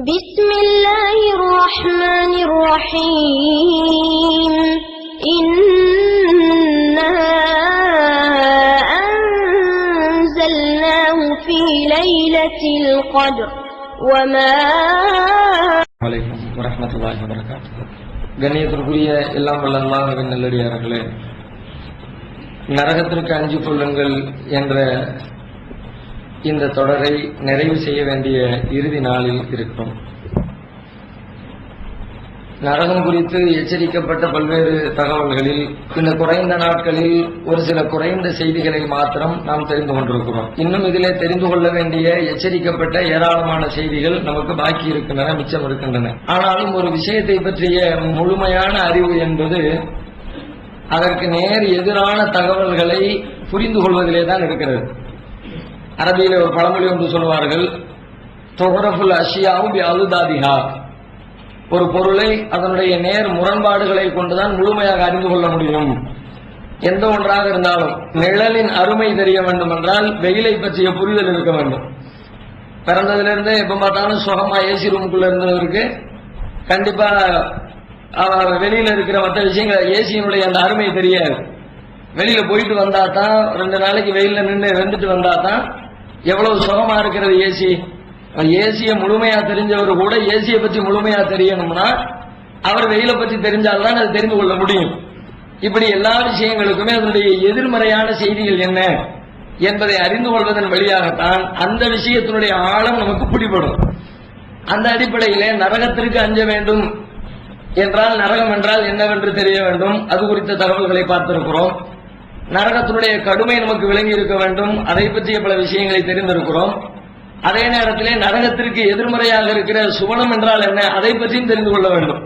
بسم الله الرحمن الرحيم إنا أنزلناه في ليلة القدر وما عليكم ورحمة الله وبركاته. கண்ணியத்திற்குரிய எல்லாம் வல்ல அல்லாஹ்வின் நல்லடியார்களே, நரகத்திற்கு அஞ்சு கொள்ளுங்கள் என்ற இந்த தொடரை நிறைவு செய்ய வேண்டிய இறுதி நாளில் இருக்கிறோம். நரகம் குறித்து எச்சரிக்கப்பட்ட பல்வேறு தகவல்களில் இந்த குறைந்த நாட்களில் ஒரு சில குறைந்த செய்திகளை மாத்திரம் நாம் தெரிந்து கொண்டிருக்கிறோம். இன்னும் இதிலே தெரிந்து கொள்ள வேண்டிய எச்சரிக்கப்பட்ட ஏராளமான செய்திகள் நமக்கு பாக்கி இருக்கின்றன, மிச்சம் இருக்கின்றன. ஆனாலும் ஒரு விஷயத்தை பற்றிய முழுமையான அறிவு என்பது அதற்கு நேர் எதிரான தகவல்களை புரிந்து கொள்வதிலே தான் இருக்கிறது. அரபியில ஒரு பழமொழி ஒன்று சொல்வார்கள், தொஹரஃபுல் அஷியாவு பி அலுதாதிஹா. ஒரு பொருளை அதனுடைய நேர் முரண்பாடுகளை கொண்டுதான் முழுமையாக அறிந்து கொள்ள முடியும். எந்த ஒன்றாக இருந்தாலும் நிழலின் அருமை தெரிய வேண்டும் என்றால் வெயிலை பற்றிய புரிதல் இருக்க வேண்டும். பிறந்ததிலிருந்து எப்ப பார்த்தாலும் சுகமா ஏசி ரூமுக்குள்ள இருந்தவருக்கு கண்டிப்பா வெளியில இருக்கிற மற்ற விஷயங்கள் ஏசியினுடைய அந்த அருமை தெரியாது. வெளியில போயிட்டு வந்தா தான், 2 நாளைக்கு வெயில நின்று வெந்துட்டு வந்தா தான் எவ்வளவு சுகமா இருக்கிறது ஏசி. ஏசிய முழுமையா தெரிஞ்சவர் கூட ஏசியை பற்றி முழுமையா தெரியணும்னா அவர் வெயில பற்றி தெரிஞ்சால்தான் அது தெரிந்து கொள்ள முடியும். இப்படி எல்லா விஷயங்களுக்குமே அதனுடைய எதிர்மறையான செய்திகள் என்ன என்பதை அறிந்து கொள்வதன் வழியாகத்தான் அந்த விஷயத்தினுடைய ஆழம் நமக்கு பிடிபடும். அந்த அடிப்படையிலே நரகத்திற்கு அஞ்ச வேண்டும் என்றால் நரகம் என்றால் என்னவென்று தெரிய வேண்டும். அது குறித்த தகவல்களை பார்த்திருக்கிறோம். நரகத்தினுடைய கடுமை நமக்கு விளங்கி இருக்க வேண்டும். அதை பற்றிய பல விஷயங்களை தெரிந்திருக்கிறோம். அதே நேரத்திலே நரகத்திற்கு எதிர்மறையாக இருக்கிற சுவனம் என்றால் என்ன, அதை பற்றியும் தெரிந்து கொள்ள வேண்டும்.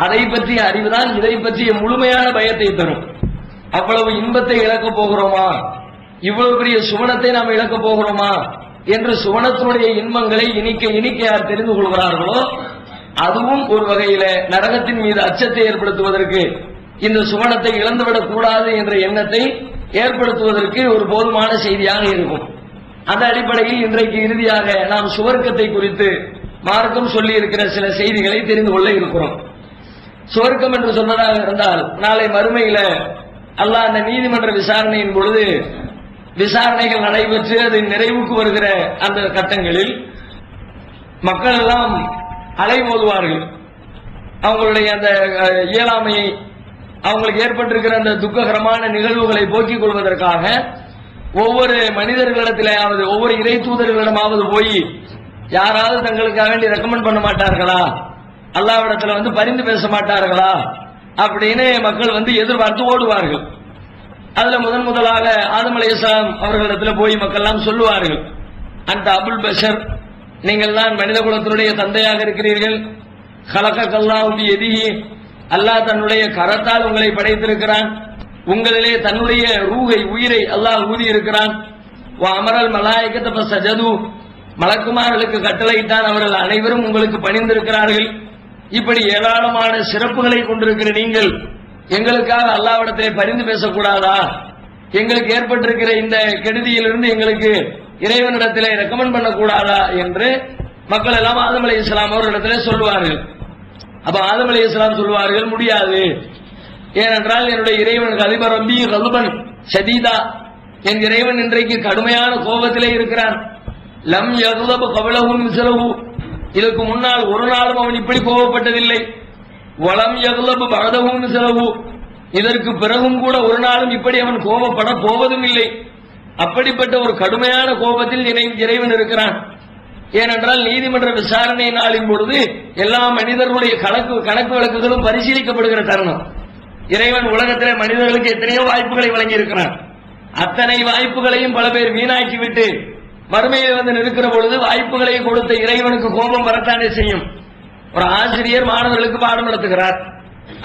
அதை பற்றிய அறிவுதான் இதை பற்றிய முழுமையான பயத்தை தரும். அவ்வளவு இன்பத்தை இழக்கப் போகிறோமா, இவ்வளவு பெரிய சுவனத்தை நாம் இழக்கப் போகிறோமா என்று சுவனத்தினுடைய இன்பங்களை இனிக்க இனிக்க யார் தெரிந்து கொள்கிறார்களோ அதுவும் ஒரு வகையில நரகத்தின் மீது அச்சத்தை ஏற்படுத்துவதற்கு, இந்த சுவனத்தை இழந்துவிடக் கூடாது என்ற எண்ணத்தை ஏற்படுத்துவதற்கு ஒரு போதுமான செய்தியாக இருக்கும். அந்த அடிப்படையில் இன்றைக்கு இறுதியாக நாம் சுவர்க்கத்தை குறித்து மார்க்கம் சொல்லி இருக்கிற சில செய்திகளை தெரிந்து கொள்ள இருக்கிறோம். சுவர்க்கம் என்று சொன்னதாக இருந்தால் நாளை மறுமையில அல்லாஹ் அந்த நீதிமன்ற விசாரணையின் பொழுது விசாரணைகள் நடைபெற்று அது நிறைவுக்கு வருகிற அந்த கட்டங்களில் மக்கள் எல்லாம் அலைமோதுவார்கள். அவங்களுடைய அந்த இயலாமையை, அவங்களுக்கு ஏற்பட்டிருக்கிற அந்த துக்ககரமான நிகழ்வுகளை போக்கிக் கொள்வதற்காக ஒவ்வொரு மனிதர்களிடத்திலாவது ஒவ்வொரு இறை தூதர்களிடமாவது போய் யாராவது தங்களுக்காக வேண்டி ரெக்கமெண்ட் பண்ண மாட்டார்களா, அல்லாஹ்விடத்துல பரிந்து பேச மாட்டார்களா அப்படின்னு மக்கள் எதிர்பார்த்து ஓடுவார்கள். அதுல முதலாக ஆதம் அலைஹிஸ்ஸலாம் அவர்களிடத்துல போய் மக்கள் எல்லாம் சொல்லுவார்கள், அந்த அபுல் பஷர், நீங்கள் தான் மனித குலத்தினுடைய தந்தையாக இருக்கிறீர்கள். கலக்கல்லாஹு பியதிஹி, அல்லாஹ் தன்னுடைய கரத்தால் உங்களை படைத்திருக்கிறான். உங்களிலே தன்னுடைய ரூஹை, உயிரை அல்லாஹ் ஊதி இருக்கிறான். அமரல் மலாயிகத ஃபஸஜது, மலக்குமார்களுக்கு கட்டளையிட்டான், அவர்கள் அனைவரும் உங்களுக்கு பணிந்திருக்கிறார்கள். இப்படி ஏராளமான சிறப்புகளை கொண்டிருக்கிற நீங்கள் எங்களுக்காக அல்லாஹ்விடத்திலே பரிந்து பேசக்கூடாதா? எங்களுக்கு ஏற்பட்டிருக்கிற இந்த கெடுதியிலிருந்து எங்களுக்கு இறைவனிடத்திலே ரெக்கமெண்ட் பண்ணக்கூடாதா என்று மக்கள் எல்லாம் ஆதம் அலைஹிஸ்ஸலாம் அவர்களிடத்திலே சொல்வார்கள். அப்ப ஆதம் அலைஹிஸ்ஸலாம் சொல்வார்கள், முடியாது. ஏனென்றால் என்னுடைய இறைவன் கலிப ரப்பி கல்பன் ஷதீதா, என் இறைவன் இன்றைக்கு கடுமையான கோபத்திலே இருக்கிறான். லம் யக்லப கபலஹு மிஸ்லஹு, இதற்கு முன்னால் ஒரு நாளும் அவன் இப்படி கோபப்பட்டதில்லை. வலம் யக்லப பஅதஹு மிஸ்லஹு, இதற்கு பிறகும் கூட ஒரு நாளும் இப்படி அவன் கோபப்பட போவதும் இல்லை. அப்படிப்பட்ட ஒரு கடுமையான கோபத்தில் இறைவன் இருக்கிறான். ஏனென்றால் நீதிமன்ற விசாரணை நாளின் பொழுது எல்லா மனிதர்களுடைய கணக்கு வழக்குகளும் பரிசீலிக்கப்படுகிற தருணம். இறைவன் உலகத்திலே மனிதர்களுக்கு எத்தனையோ வாய்ப்புகளை வழங்கி இருக்கிறான். அத்தனை வாய்ப்புகளையும் பல பேர் வீணாக்கிவிட்டு மறுமையில் நிற்கிற பொழுது வாய்ப்புகளை கொடுத்த இறைவனுக்கு கோபம் வரத்தானே செய்யும். ஒரு ஆசிரியர் மாணவர்களுக்கு பாடம் நடத்துகிறார்.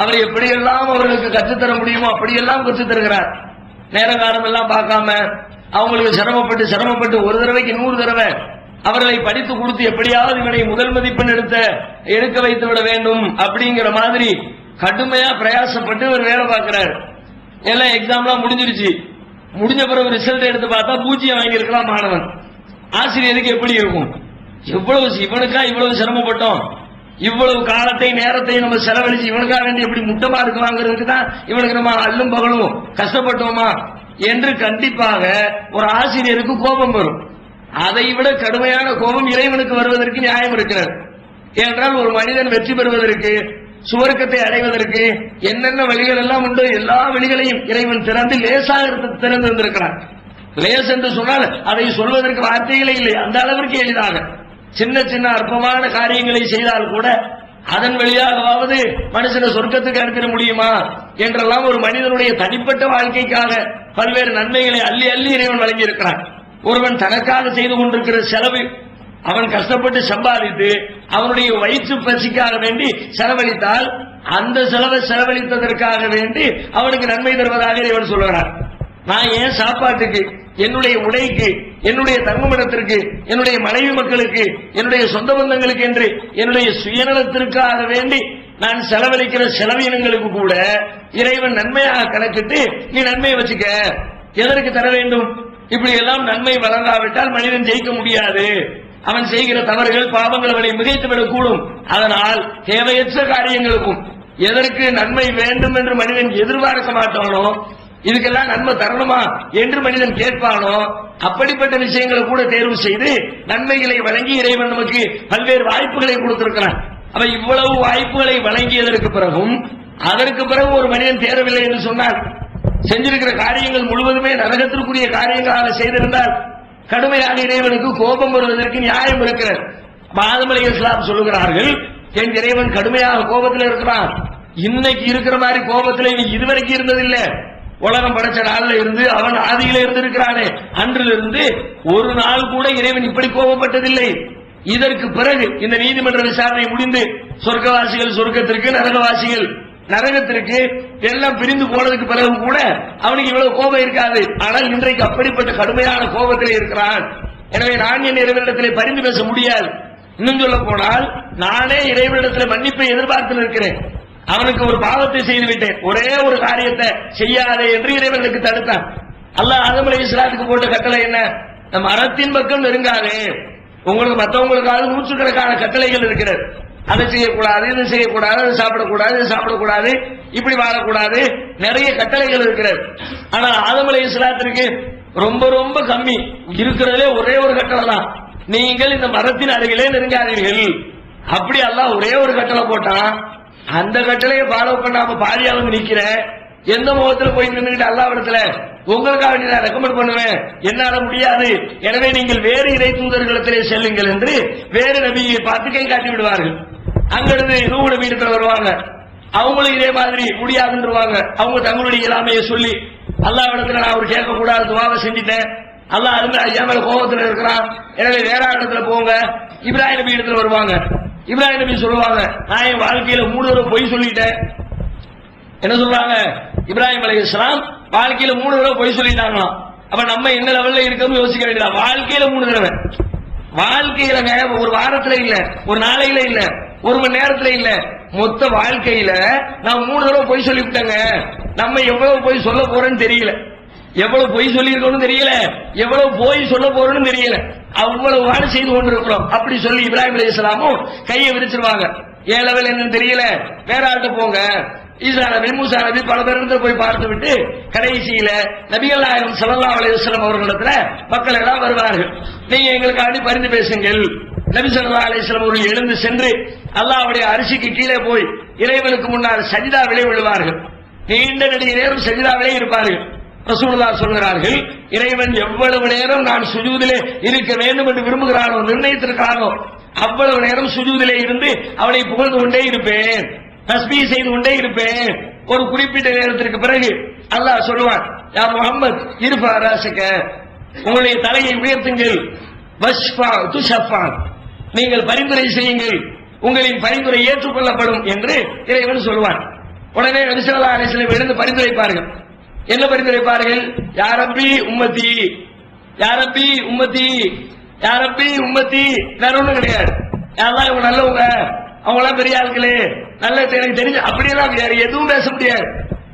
அவர் எப்படியெல்லாம் அவர்களுக்கு கற்றுத்தர முடியுமோ அப்படியெல்லாம் கற்றுத்தருகிறார். நேர காலம் எல்லாம் பார்க்காம அவங்களுக்கு சிரமப்பட்டு ஒரு தடவைக்கு 100 தடவை அவர்களை படித்து கொடுத்து எப்படியாவது இவனை முதல் மதிப்பெண் எடுக்க வைத்து விட வேண்டும் அப்படிங்கிற மாதிரி கடுமையா பிரயாசப்பட்டு ஒரு வேலை பார்க்கிறார். எல்லாம் எக்ஸாம்லாம் முடிஞ்சிருச்சு. முடிஞ்ச பிறகு ரிசல்ட் எடுத்து பார்த்தா 0 வாங்கியிருக்கலாம் மாணவன். ஆசிரியருக்கு எப்படி இருக்கும்? இவனுக்கா இவ்வளவு சிரமப்பட்டோம், இவ்வளவு காலத்தை நேரத்தை நம்ம செலவழிச்சு இவனுக்காக வேண்டி எப்படி முட்டமா இருக்குவாங்கிறதுக்கு தான் இவனுக்கு நம்ம அல்லும் பகலும் கஷ்டப்பட்டோமா என்று கண்டிப்பாக ஒரு ஆசிரியருக்கு கோபம் வரும். அதை விட கடுமையான கோபம் இறைவனுக்கு வருவதற்கு நியாயம் இருக்கிறது. ஏனென்றால் ஒரு மனிதன் வெற்றி பெறுவதற்கு, சுவர்க்கத்தை அடைவதற்கு என்னென்ன வழிகள் எல்லாம் உண்டு, எல்லா வழிகளையும் இறைவன் திறந்து லேசாக திறந்து வந்திருக்கிறான். லேஸ் என்று சொன்னால் அதை சொல்வதற்கு வார்த்தைகளே இல்லை, அந்த அளவிற்கு எளிதாக சின்ன சின்ன அற்பமான காரியங்களை செய்தால் கூட அதன் வழியாகவாவது மனுஷனை சொர்க்கத்துக்கு அனுப்பிட முடியுமா என்றெல்லாம் ஒரு மனிதனுடைய தனிப்பட்ட வாழ்க்கைக்காக பல்வேறு நன்மைகளை அள்ளி அள்ளி இறைவன் வழங்கி இருக்கிறான். ஒருவன் தனக்காக செய்து கொண்டிருக்கிற செலவு, அவன் கஷ்டப்பட்டு சம்பாதித்து அவனுடைய வயிற்று பசிக்காக வேண்டி செலவழித்தால் அந்த செலவை செலவழித்ததற்காக வேண்டி அவனுக்கு நன்மை தருவதாக இறைவன் சொல்கிறான். நான் ஏன் சாப்பாட்டுக்கு, என்னுடைய உடைக்கு, என்னுடைய தங்குமிடத்திற்கு, என்னுடைய மனைவி மக்களுக்கு, என்னுடைய சொந்த பந்தங்களுக்கு என்று என்னுடைய சுயநலத்திற்காக வேண்டி நான் செலவழிக்கிற செலவினங்களுக்கு கூட இறைவன் நன்மையாக கணக்கிட்டு நீ நன்மையை வச்சுக்க, எதற்கு தர வேண்டும்? இப்படி எல்லாம் நன்மை வழங்காவிட்டால் மனிதன் ஜெயிக்க முடியாது. அவன் செய்கிற தவறுகள் பாவங்கள் அவனை மிகைத்துவிடக் கூடும். அதனால் தேவையற்ற காரியங்களுக்கும் எதற்கு நன்மை வேண்டும் என்று மனிதன் எதிர்பார்க்க மாட்டானோ, இதுக்கெல்லாம் நன்மை தரணுமா என்று மனிதன் கேட்பானோ, அப்படிப்பட்ட விஷயங்களை கூட தேர்வு செய்து நன்மைகளை வழங்கி இறைவன் நமக்கு பல்வேறு வாய்ப்புகளை கொடுத்திருக்கிறான். அவ இவ்வளவு வாய்ப்புகளை வழங்கியதற்கு பிறகும் அதற்கு பிறகு ஒரு மனிதன் தேரவில்லை என்று சொன்னார், செஞ்சிருக்கிற காரியங்கள் முழுவதுமே நரகத்திற்குரிய காரியங்களாக செய்திருந்தால் கடுமையான இறைவனுக்கு கோபம் வருவதற்கு நியாயம் இருக்கிறது. ஆதம் அலைஹிஸ்ஸலாம் சொல்லுகிறார்கள், என் இறைவன் கடுமையாக கோபத்தில் இருக்கிறான். இன்னைக்கு இருக்கிற மாதிரி கோபத்தில் இதுவரைக்கும் இருந்ததில்லை. உலகம் படைச்ச நாள்ல இருந்து அவன் ஆதியில இருந்து இருக்கிறானே, அன்றிலிருந்து ஒரு நாள் கூட இறைவன் இப்படி கோபப்பட்டதில்லை. இதற்கு பிறகு இந்த நீதிமன்ற விசாரணை முடிந்து சொர்க்கவாசிகள் சொர்க்கத்திற்கு, நரகவாசிகள் நரகத்திற்கு எல்லாம் பிரிந்து போனதுக்கு பிறகு கூட அவனுக்கு இவ்வளவு கோபம் இருக்காது. ஆனால் இன்றைக்கு அப்படிப்பட்ட கடுமையான கோபத்திலே இருக்கிறான். எனவே நான் என் இறைவனிடத்திலே பரிந்து பேச முடியாது. இன்னும் சொல்ல போனால் நானே இறைவனிடத்தில் மன்னிப்பை எதிர்பார்த்து இருக்கிறேன். அவனுக்கு ஒரு பாவத்தை செய்து விட்டேன், ஒரே ஒரு காரியத்தை செய்யாதே என்று இறைவனுக்கு தடுத்தான். அல்லாஹ் ஆதம் அலைஹிஸ்ஸலாத்துக்கு போட்ட கட்டளை என்ன? நம்ம மரத்தின் பக்கம் நெருங்காதே. உங்களுக்கு மற்றவங்களுக்காக நூற்றுக்கணக்கான கட்டளைகள் இருக்கிறது. அதை செய்யக்கூடாது, இது செய்யக்கூடாது, அது சாப்பிடக்கூடாது, இது சாப்பிடக்கூடாது, இப்படி வாழக்கூடாது, நிறைய கட்டளைகள் இருக்கிறது. ஆனால் ஆதம் அலைஹிஸ்ஸலாத்திற்கு ரொம்ப ரொம்ப கம்மி இருக்கிறதுலே ஒரே ஒரு கட்டளை தான், நீங்கள் இந்த மரத்தின் அருகிலே நெருங்காதீர்கள். அப்படி அல்லாஹ் ஒரே ஒரு கட்டளை போட்டான். அந்த கட்டளையை ஃபாலோ பண்ணாம பாதியா வந்து நிக்கிற எந்த முகத்துல போய் நின்றுகிட்டு அல்லாஹ்விடத்துல உங்களுக்காக நான் ரெக்கமெண்ட் பண்ணுவேன், என்னால முடியாது, எனவே நீங்கள் வேறு இறை தூதர்களிடத்திலே செல்லுங்கள் என்று வேறு நபியை பார்த்து கை காட்டி விடுவார்கள். அங்கிருந்து நூஹ் நபி இடத்துல வருவாங்க, அவங்களும் இதே மாதிரி முடியாதுன்றவாங்க. அவங்க தங்களுடைய இயலாமையை சொல்லி அல்லாஹ்விடத்துல நான் அவர் கேட்கக்கூடாது துவாவை செஞ்சுட்டேன், அல்லாஹ் அருமை ஐயா மேல கோபத்துல இருக்கிறான், எனவே வேற இடத்துல போங்க. இப்ராஹிம் நபி இடத்துல வருவாங்க. இப்ராஹிம் நபி சொல்லுவாங்க, நான் என் வாழ்க்கையில 3 தடவை பொய் சொல்லிட்டேன். என்ன சொல்றாங்க? இப்ராஹிம் அலைஹிஸ்ஸலாம் வாழ்க்கையில 3 தடவை பொய் சொல்லிட்டாங்களாம். அப்ப நம்ம என்ன லெவல்ல இருக்கோம்னு யோசிக்க வேண்டியதா? வாழ்க்கையில 3 தடவை, வாழ்க்கையிலங்க ஒரு வாரத்துல இல்ல, ஒரு நாளையில இல்ல, ஒரு மணி நேரத்துல இல்ல, மொத்த வாழ்க்கையில நான் 3 தடவை பொய் சொல்லிவிட்டேங்க. நம்ம எவ்வளவு பொய் சொல்ல போறோம்னு தெரியல, எவ்வளவு பொய் சொல்லி இருக்கணும் தெரியல, எவ்வளவு போய் சொல்ல போறோம்னு தெரியல, அவ்வளவு வாடு செய்து கொண்டிருக்கிறோம். அப்படி சொல்லி இப்ராஹிம் அலைஹிஸ்ஸலாமும் கையை விரிச்சிருவாங்க. ஏன் லெவல் என்னன்னு தெரியல, வேற ஆள்கிட்ட போங்க. ஈசா நபி, மூசா நபி பல பேருக்கு போய் பார்த்து விட்டு கடைசியில நபிகள் நாயகம் ஸல்லல்லாஹு அலைஹி வஸல்லம் அவர்களிடத்துல மக்கள் எல்லாம் வருவார்கள். நீங்க எங்களுக்காண்டி பரிந்து பேசுங்கள். நபி ஸல்லல்லாஹு அலைஹி வஸல்லம் அவர்கள் எழுந்து சென்று அல்லாஹ்வுடைய அரிசிக்கு கீழே போய் இறைவனுக்கு முன்னால் சஜிதாவிலே விழுவார்கள். நீண்ட நெடிய நேரம் சஜிதாவிலே இருப்பார்கள். ரசூலுல்லாஹ் சொல்கிறார்கள், இறைவன் எவ்வளவு நேரம் நான் சுஜூதிலே இருக்க வேண்டும் என்று விரும்புகிறானோ, நிர்ணயித்திருக்கிறானோ, அவ்வளவு நேரம் சுஜூதிலே இருந்து அவனை புகழ்ந்து கொண்டே இருப்பேன், தஸ்பீஹ் செய்து கொண்டே இருப்பேன். ஒரு குறிப்பிட்ட நேரத்திற்கு பிறகு அல்லாஹ் சொல்லுவான், யா முஹம்மத் இர்ஃபா ராஸக, உங்களுடைய தலையை உயர்த்துங்கள், வஷ்ஃபா துஷஃபா, நீங்கள் பரிந்துரை செய்யுங்கள், உங்களின் பரிந்துரை ஏற்றுக்கொள்ளப்படும் என்று இறைவன் சொல்லுவான். உடனே நபி ஸல்லல்லாஹு அலைஹி வஸல்லம் எழுந்து பரிந்துரைப்பார்கள். என்ன பரிந்துரைப்பார்கள்? யா ரப்பி உம்மத்தி, யா ரப்பி உம்மத்தி, யா ரப்பி உம்மத்தி. வேற ஒண்ணும் கிடையாது. யாரெல்லாம் இவங்க நல்லவங்க, அவங்க எல்லாம் பெரிய ஆட்களே, நல்ல எனக்கு தெரிஞ்சு அப்படியெல்லாம் வேற எதுவும் பேச முடியாது.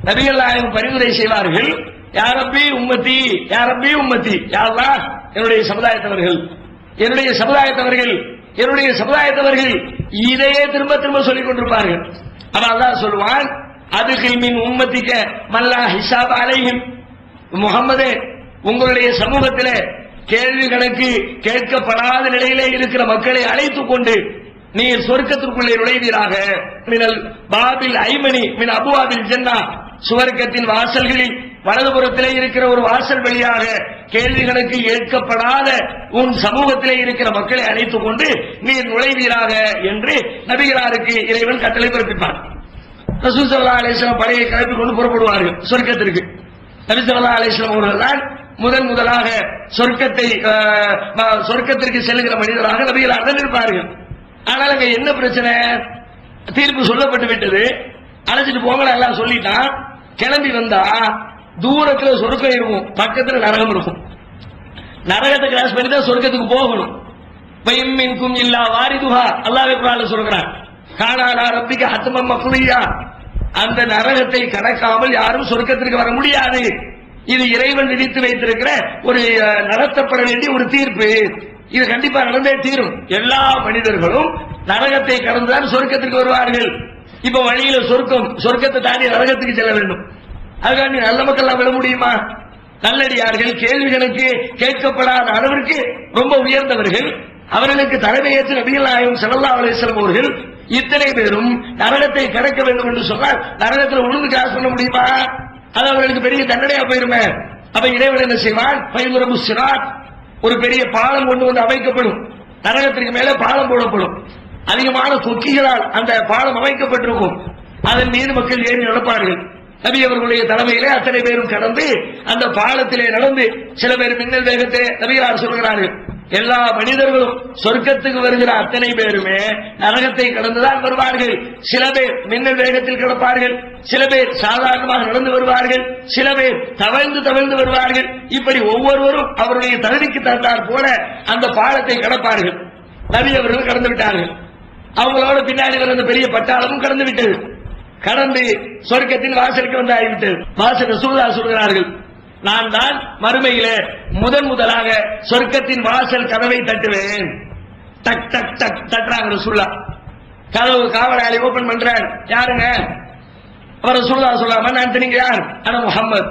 நபிகள் நாயகம் பரிந்துரை செய்வார்கள், யா ரப்பி உம்மத்தி, யா ரப்பி உம்மத்தி, யா அல்லாஹ் என்னுடைய சமுதாயத்தவர்கள், என்னுடைய சமுதாயத்தவர்கள் என்னுடைய சமுதாயத்தவர்கள் இதையே திரும்ப திரும்ப சொல்லிக் கொண்டிருப்பார்கள். அப்ப அல்லாஹ் சொல்லுவான், அதுகில் மின் உம்மத்திக்க மல்லா ஹிசாப் அலைஹிம், முகம்மதே உங்களுடைய சமூகத்திலே கேள்வி கணக்கு கேட்கப்படாத நிலையிலே இருக்கிற மக்களை அழைத்துக் கொண்டு நீர் சொர்க்கத்திற்குள்ளே நுழைவீராக. மினல் பாபில் ஐமணி மின் அபுவாபில் ஜன்னா, சுவர்க்கத்தின் வாசல்களில் வலதுபுறத்திலே இருக்கிற ஒரு வாசல் வழியாக கேள்வி கணக்கு கேட்கப்படாத உன் சமூகத்திலே இருக்கிற மக்களை அழைத்துக் கொண்டு நீர் நுழைவீராக என்று நபிகளாருக்கு இறைவன் கட்டளை பிறப்பிப்பார். ரசூல் ஸல்லல்லாஹு அலைஹி வஸல்லம் படையை கிளப்பி கொண்டு புறப்படுவார்கள் சொர்க்கத்திற்கு. நபி ஸல்லல்லாஹு அலைஹி வஸல்லம் அவர்கள் தான் முதலாக சொர்க்கத்திற்கு செல்கிற மனிதராக நபிகளார் இருப்பார்கள். ஆனால் அங்க என்ன பிரச்சனை? தீர்ப்பு சொல்லப்பட்டு விட்டது, அழைச்சிட்டு போங்க எல்லாம் சொல்லிட்டான். கிளம்பி வந்தா தூரத்துல சொர்க்கம் இருக்கும், பக்கத்துல நரகம் இருக்கும். நரகத்தை கிராஸ் பண்ணி தான் சொர்க்கத்துக்கு போகணும். பைமின்கும் இல்லா வாரிதுஹா, அல்லாஹ் குர்ஆன்ல சொல்றான், கானாலா ரப்பிக ஹத்மம் மக்லியா, அந்த நரகத்தை கடக்காமல் யாரும் சொர்க்கத்திற்கு வர முடியாது. இது இறைவன் விதித்து வைத்திருக்கிற ஒரு நடத்தப்பட வேண்டிய ஒரு தீர்ப்பு. இது கண்டிப்பா நடந்தே தீரும். எல்லா மனிதர்களும் நரகத்தை கடந்துதான் சொர்க்கத்திற்கு வருவார்கள். இப்ப வழியில சொர்க்கத்தை தாண்டி நரகத்துக்கு செல்ல வேண்டும். அதுக்காண்டி நல்ல மக்கள் விட முடியுமா? நல்லடியார்கள் கேள்விகளுக்கு கேட்கப்படாத அளவிற்கு ரொம்ப உயர்ந்தவர்கள், அவர்களுக்கு தலைமையேற்று நபிகள் நாயகம் ஸல்லல்லாஹு அலைஹி வஸல்லம் அவர்கள் இத்தனை பேரும் நரகத்தை கடக்க வேண்டும் என்று சொன்னால் நரகத்தில் உழுந்து கிராஸ் பண்ண முடியுமா? அது அவர்களுக்கு பெரிய தண்டனையா போயிருமே. அப்ப இறைவன் என்ன செய்வான்? பைதுரபு சிராத், ஒரு பெரிய பாலம் கொண்டு வந்து அமைக்கப்படும். நரகத்திற்கு மேலே பாலம் போடப்படும். அதிகமான கொக்கிகளால் அந்த பாலம் அமைக்கப்பட்டிருக்கும். அதன் மீது மக்கள் ஏறி நடப்பார்கள். நபி அவர்களுடைய தலைமையிலே அத்தனை பேரும் கடந்து அந்த பாலத்திலே நடந்து, சில பேர் மின்னல் வேகத்தை நபிகளார் சொல்கிறார்கள், எல்லா மனிதர்களும் சொர்க்கத்துக்கு வருகிற அத்தனை பேருமே நரகத்தை கடந்துதான் வருவார்கள். சில பேர் மின்னல் வேகத்தில் கிடப்பார்கள், சில பேர் சாதாரணமாக நடந்து வருவார்கள், சில பேர் தவழ்ந்து வருவார்கள். இப்படி ஒவ்வொருவரும் அவருடைய தகுதிக்கு தந்தார் போல அந்த பாலத்தை கடப்பார்கள். நபி அவர்கள் கடந்து விட்டார்கள். அவங்களோட பின்னாடி வர அந்த பெரிய பட்டாளமும் கடந்து விட்டது. கடந்து சொர்க்கத்தின் வாசலுக்கு வந்து ஆகிவிட்டது. வாசல் ரசூலுல்லாஹ் சொல்கிறார்கள், நான் தான் மறுமையிலே முதலாக சொர்க்கத்தின் வாசல் கதவை தட்டுவேன். டக் டக் டக் தட்டுறாங்க ரசூலுல்லாஹ். கதவு காவலாளி ஓபன் பண்றார். யாருங்க? அவர் ரசூலுல்லாஹ் சொல்லாம, நான் நீங்க யார்? ஆனா முஹம்மது,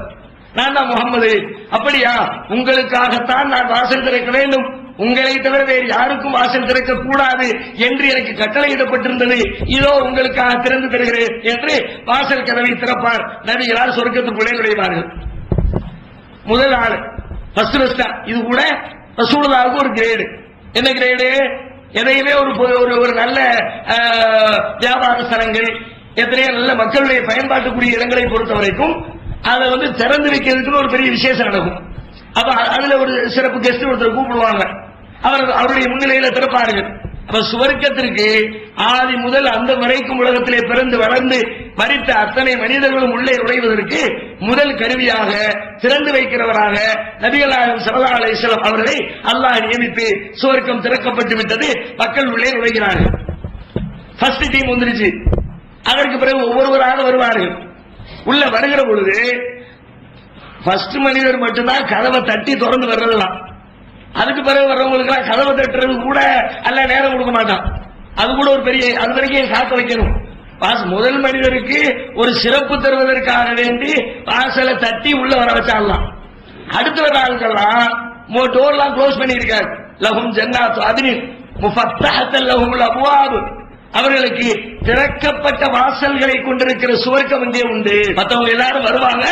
நான் தான் முகம்மது. அப்படியா? உங்களுக்காகத்தான் நான் வாசல் திறக்க வேண்டும், உங்களை தவிர வேறு யாருக்கும் வாசல் திறக்க கூடாது என்று எனக்கு கட்டளையிடப்பட்டிருந்தது. இதோ உங்களுக்காக திறந்து தருகிறேன் என்று வாசல் கதவை திறப்பார். நபிகளார் சொர்க்கத்துக்குள்ளே நுழைவார்கள். முதல் ஆள் ஃபர்ஸ்ட். இது கூட ரசூலுல்லாஹ்வுக்கு ஒரு கிரேடு. என்ன கிரேடு? எதையுமே ஒரு நல்ல வியாபார ஸ்தலங்கள், எத்தனையோ நல்ல மக்களுடைய பயன்பாட்டுக்குரிய இடங்களை பொறுத்த வரைக்கும் அதை திறந்து வைக்கிறதுக்கு ஒரு பெரிய விசேஷம் நடக்கும். அப்ப அதுல ஒரு சிறப்பு கெஸ்ட் ஒருத்தர் கூப்பிடுவாங்க, அவருடைய முன்னிலையில திறப்பார்கள். அப்ப சுவர்க்கத்திற்கு ஆதி முதல் அந்த வரைக்கும் உலகத்திலே பிறந்து வளர்ந்து மரித்த அத்தனை மனிதர்களும் உள்ளே நுழைவதற்கு முதல் கருவியாக திறந்து வைக்கிறவராக நபிகள் நாயகம் ஸல்லல்லாஹு அலைஹி வஸல்லம் அவர்களை அல்லாஹ் நியமித்து சுவர்க்கம் திறக்கப்பட்டு விட்டது. மக்கள் உள்ளே நுழைகிறார்கள். ஃபர்ஸ்ட் டீம் வந்துருச்சு. அதற்கு பிறகு ஒவ்வொருவராக வருவார்கள். உள்ள வருகிற பொழுது ஃபர்ஸ்ட் மனிதர் மட்டும்தான் கதவை தட்டி திறந்து வர்றதுலாம். அதுக்கு பிறகு வர்றவங்களுக்கு கதவை தட்டுறது கூட அல்ல நேரம் கொடுக்க மாட்டான். அது கூட ஒரு பெரிய, அது வரைக்கும் காக்க வைக்கணும். முதல் மனிதருக்கு ஒரு சிறப்பு தருவதற்காக வேண்டி வாசலை தட்டி உள்ள வர வச்சாலாம். அடுத்து வர ஆளுக்கெல்லாம் டோர்லாம் க்ளோஸ் பண்ணி இருக்காரு. லஹும் ஜன்னாத்து அத்னின் முஃபத்தஹத்தன் லஹுல் அப்வாப், அவர்களுக்கு திறக்கப்பட்ட வாசல்களை கொண்டிருக்கிற சுவர்க்கம் இங்கே உண்டு. மற்றவங்க எல்லாரும் வருவாங்க,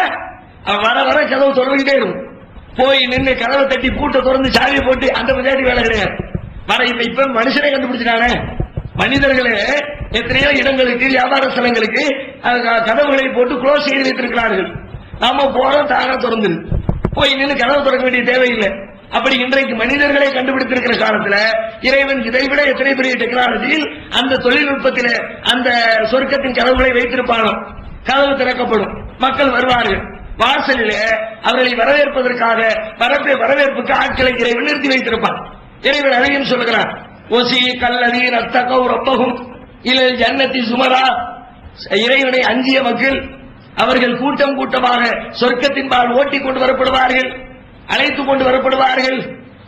வர வர கதவு திறந்துகிட்டே இருக்கும். போய் நின்று கதவை தட்டி பூட்டை திறந்து சாவியை போட்டு அந்த பஞ்சாயத்து வேலை கிடையாது. வர இப்ப மனுஷனே கண்டுபிடிச்சிட்டானே. மனிதர்களே எத்தனையோ இடங்களுக்கு, வியாபார ஸ்தலங்களுக்கு கதவுகளை போட்டு க்ளோஸ் செய்து வைத்திருக்கிறார்கள். நாம போறோம், தானா திறந்துரு, போய் நின்று கதவு திறக்க வேண்டிய தேவையில்லை. அப்படி இன்றைக்கு மனிதர்களை கண்டுபிடித்திருக்கிற காலத்துல இறைவன் இதைவிட எத்தனை பெரிய டெக்னாலஜியில் அந்த தொழில்நுட்பத்தில் அந்த சொர்க்கத்தின் கதவுகளை வைத்திருப்பாங்க. கதவு திறக்கப்படும், மக்கள் வருவார்கள். வாசலிலே அவர்களை வரவேற்பதற்காக வரவேற்புக்கு ஆட்களை இறைவன் நிறுத்தி வைத்திருப்பார். இறைவன் அழகின்னு சொல்லுகிறார், ஒசி கல்லதீன் அத்தகௌ ரப்பஹும் இலல் ஜன்னதி சுமரா, இறைவனை அஞ்சிய மக்கள் அவர்கள் கூட்டம் கூட்டமாக சொர்க்கத்தின் பால் ஓட்டி கொண்டு வரப்படுவார்கள், அழைத்துக் கொண்டு வரப்படுவார்கள்.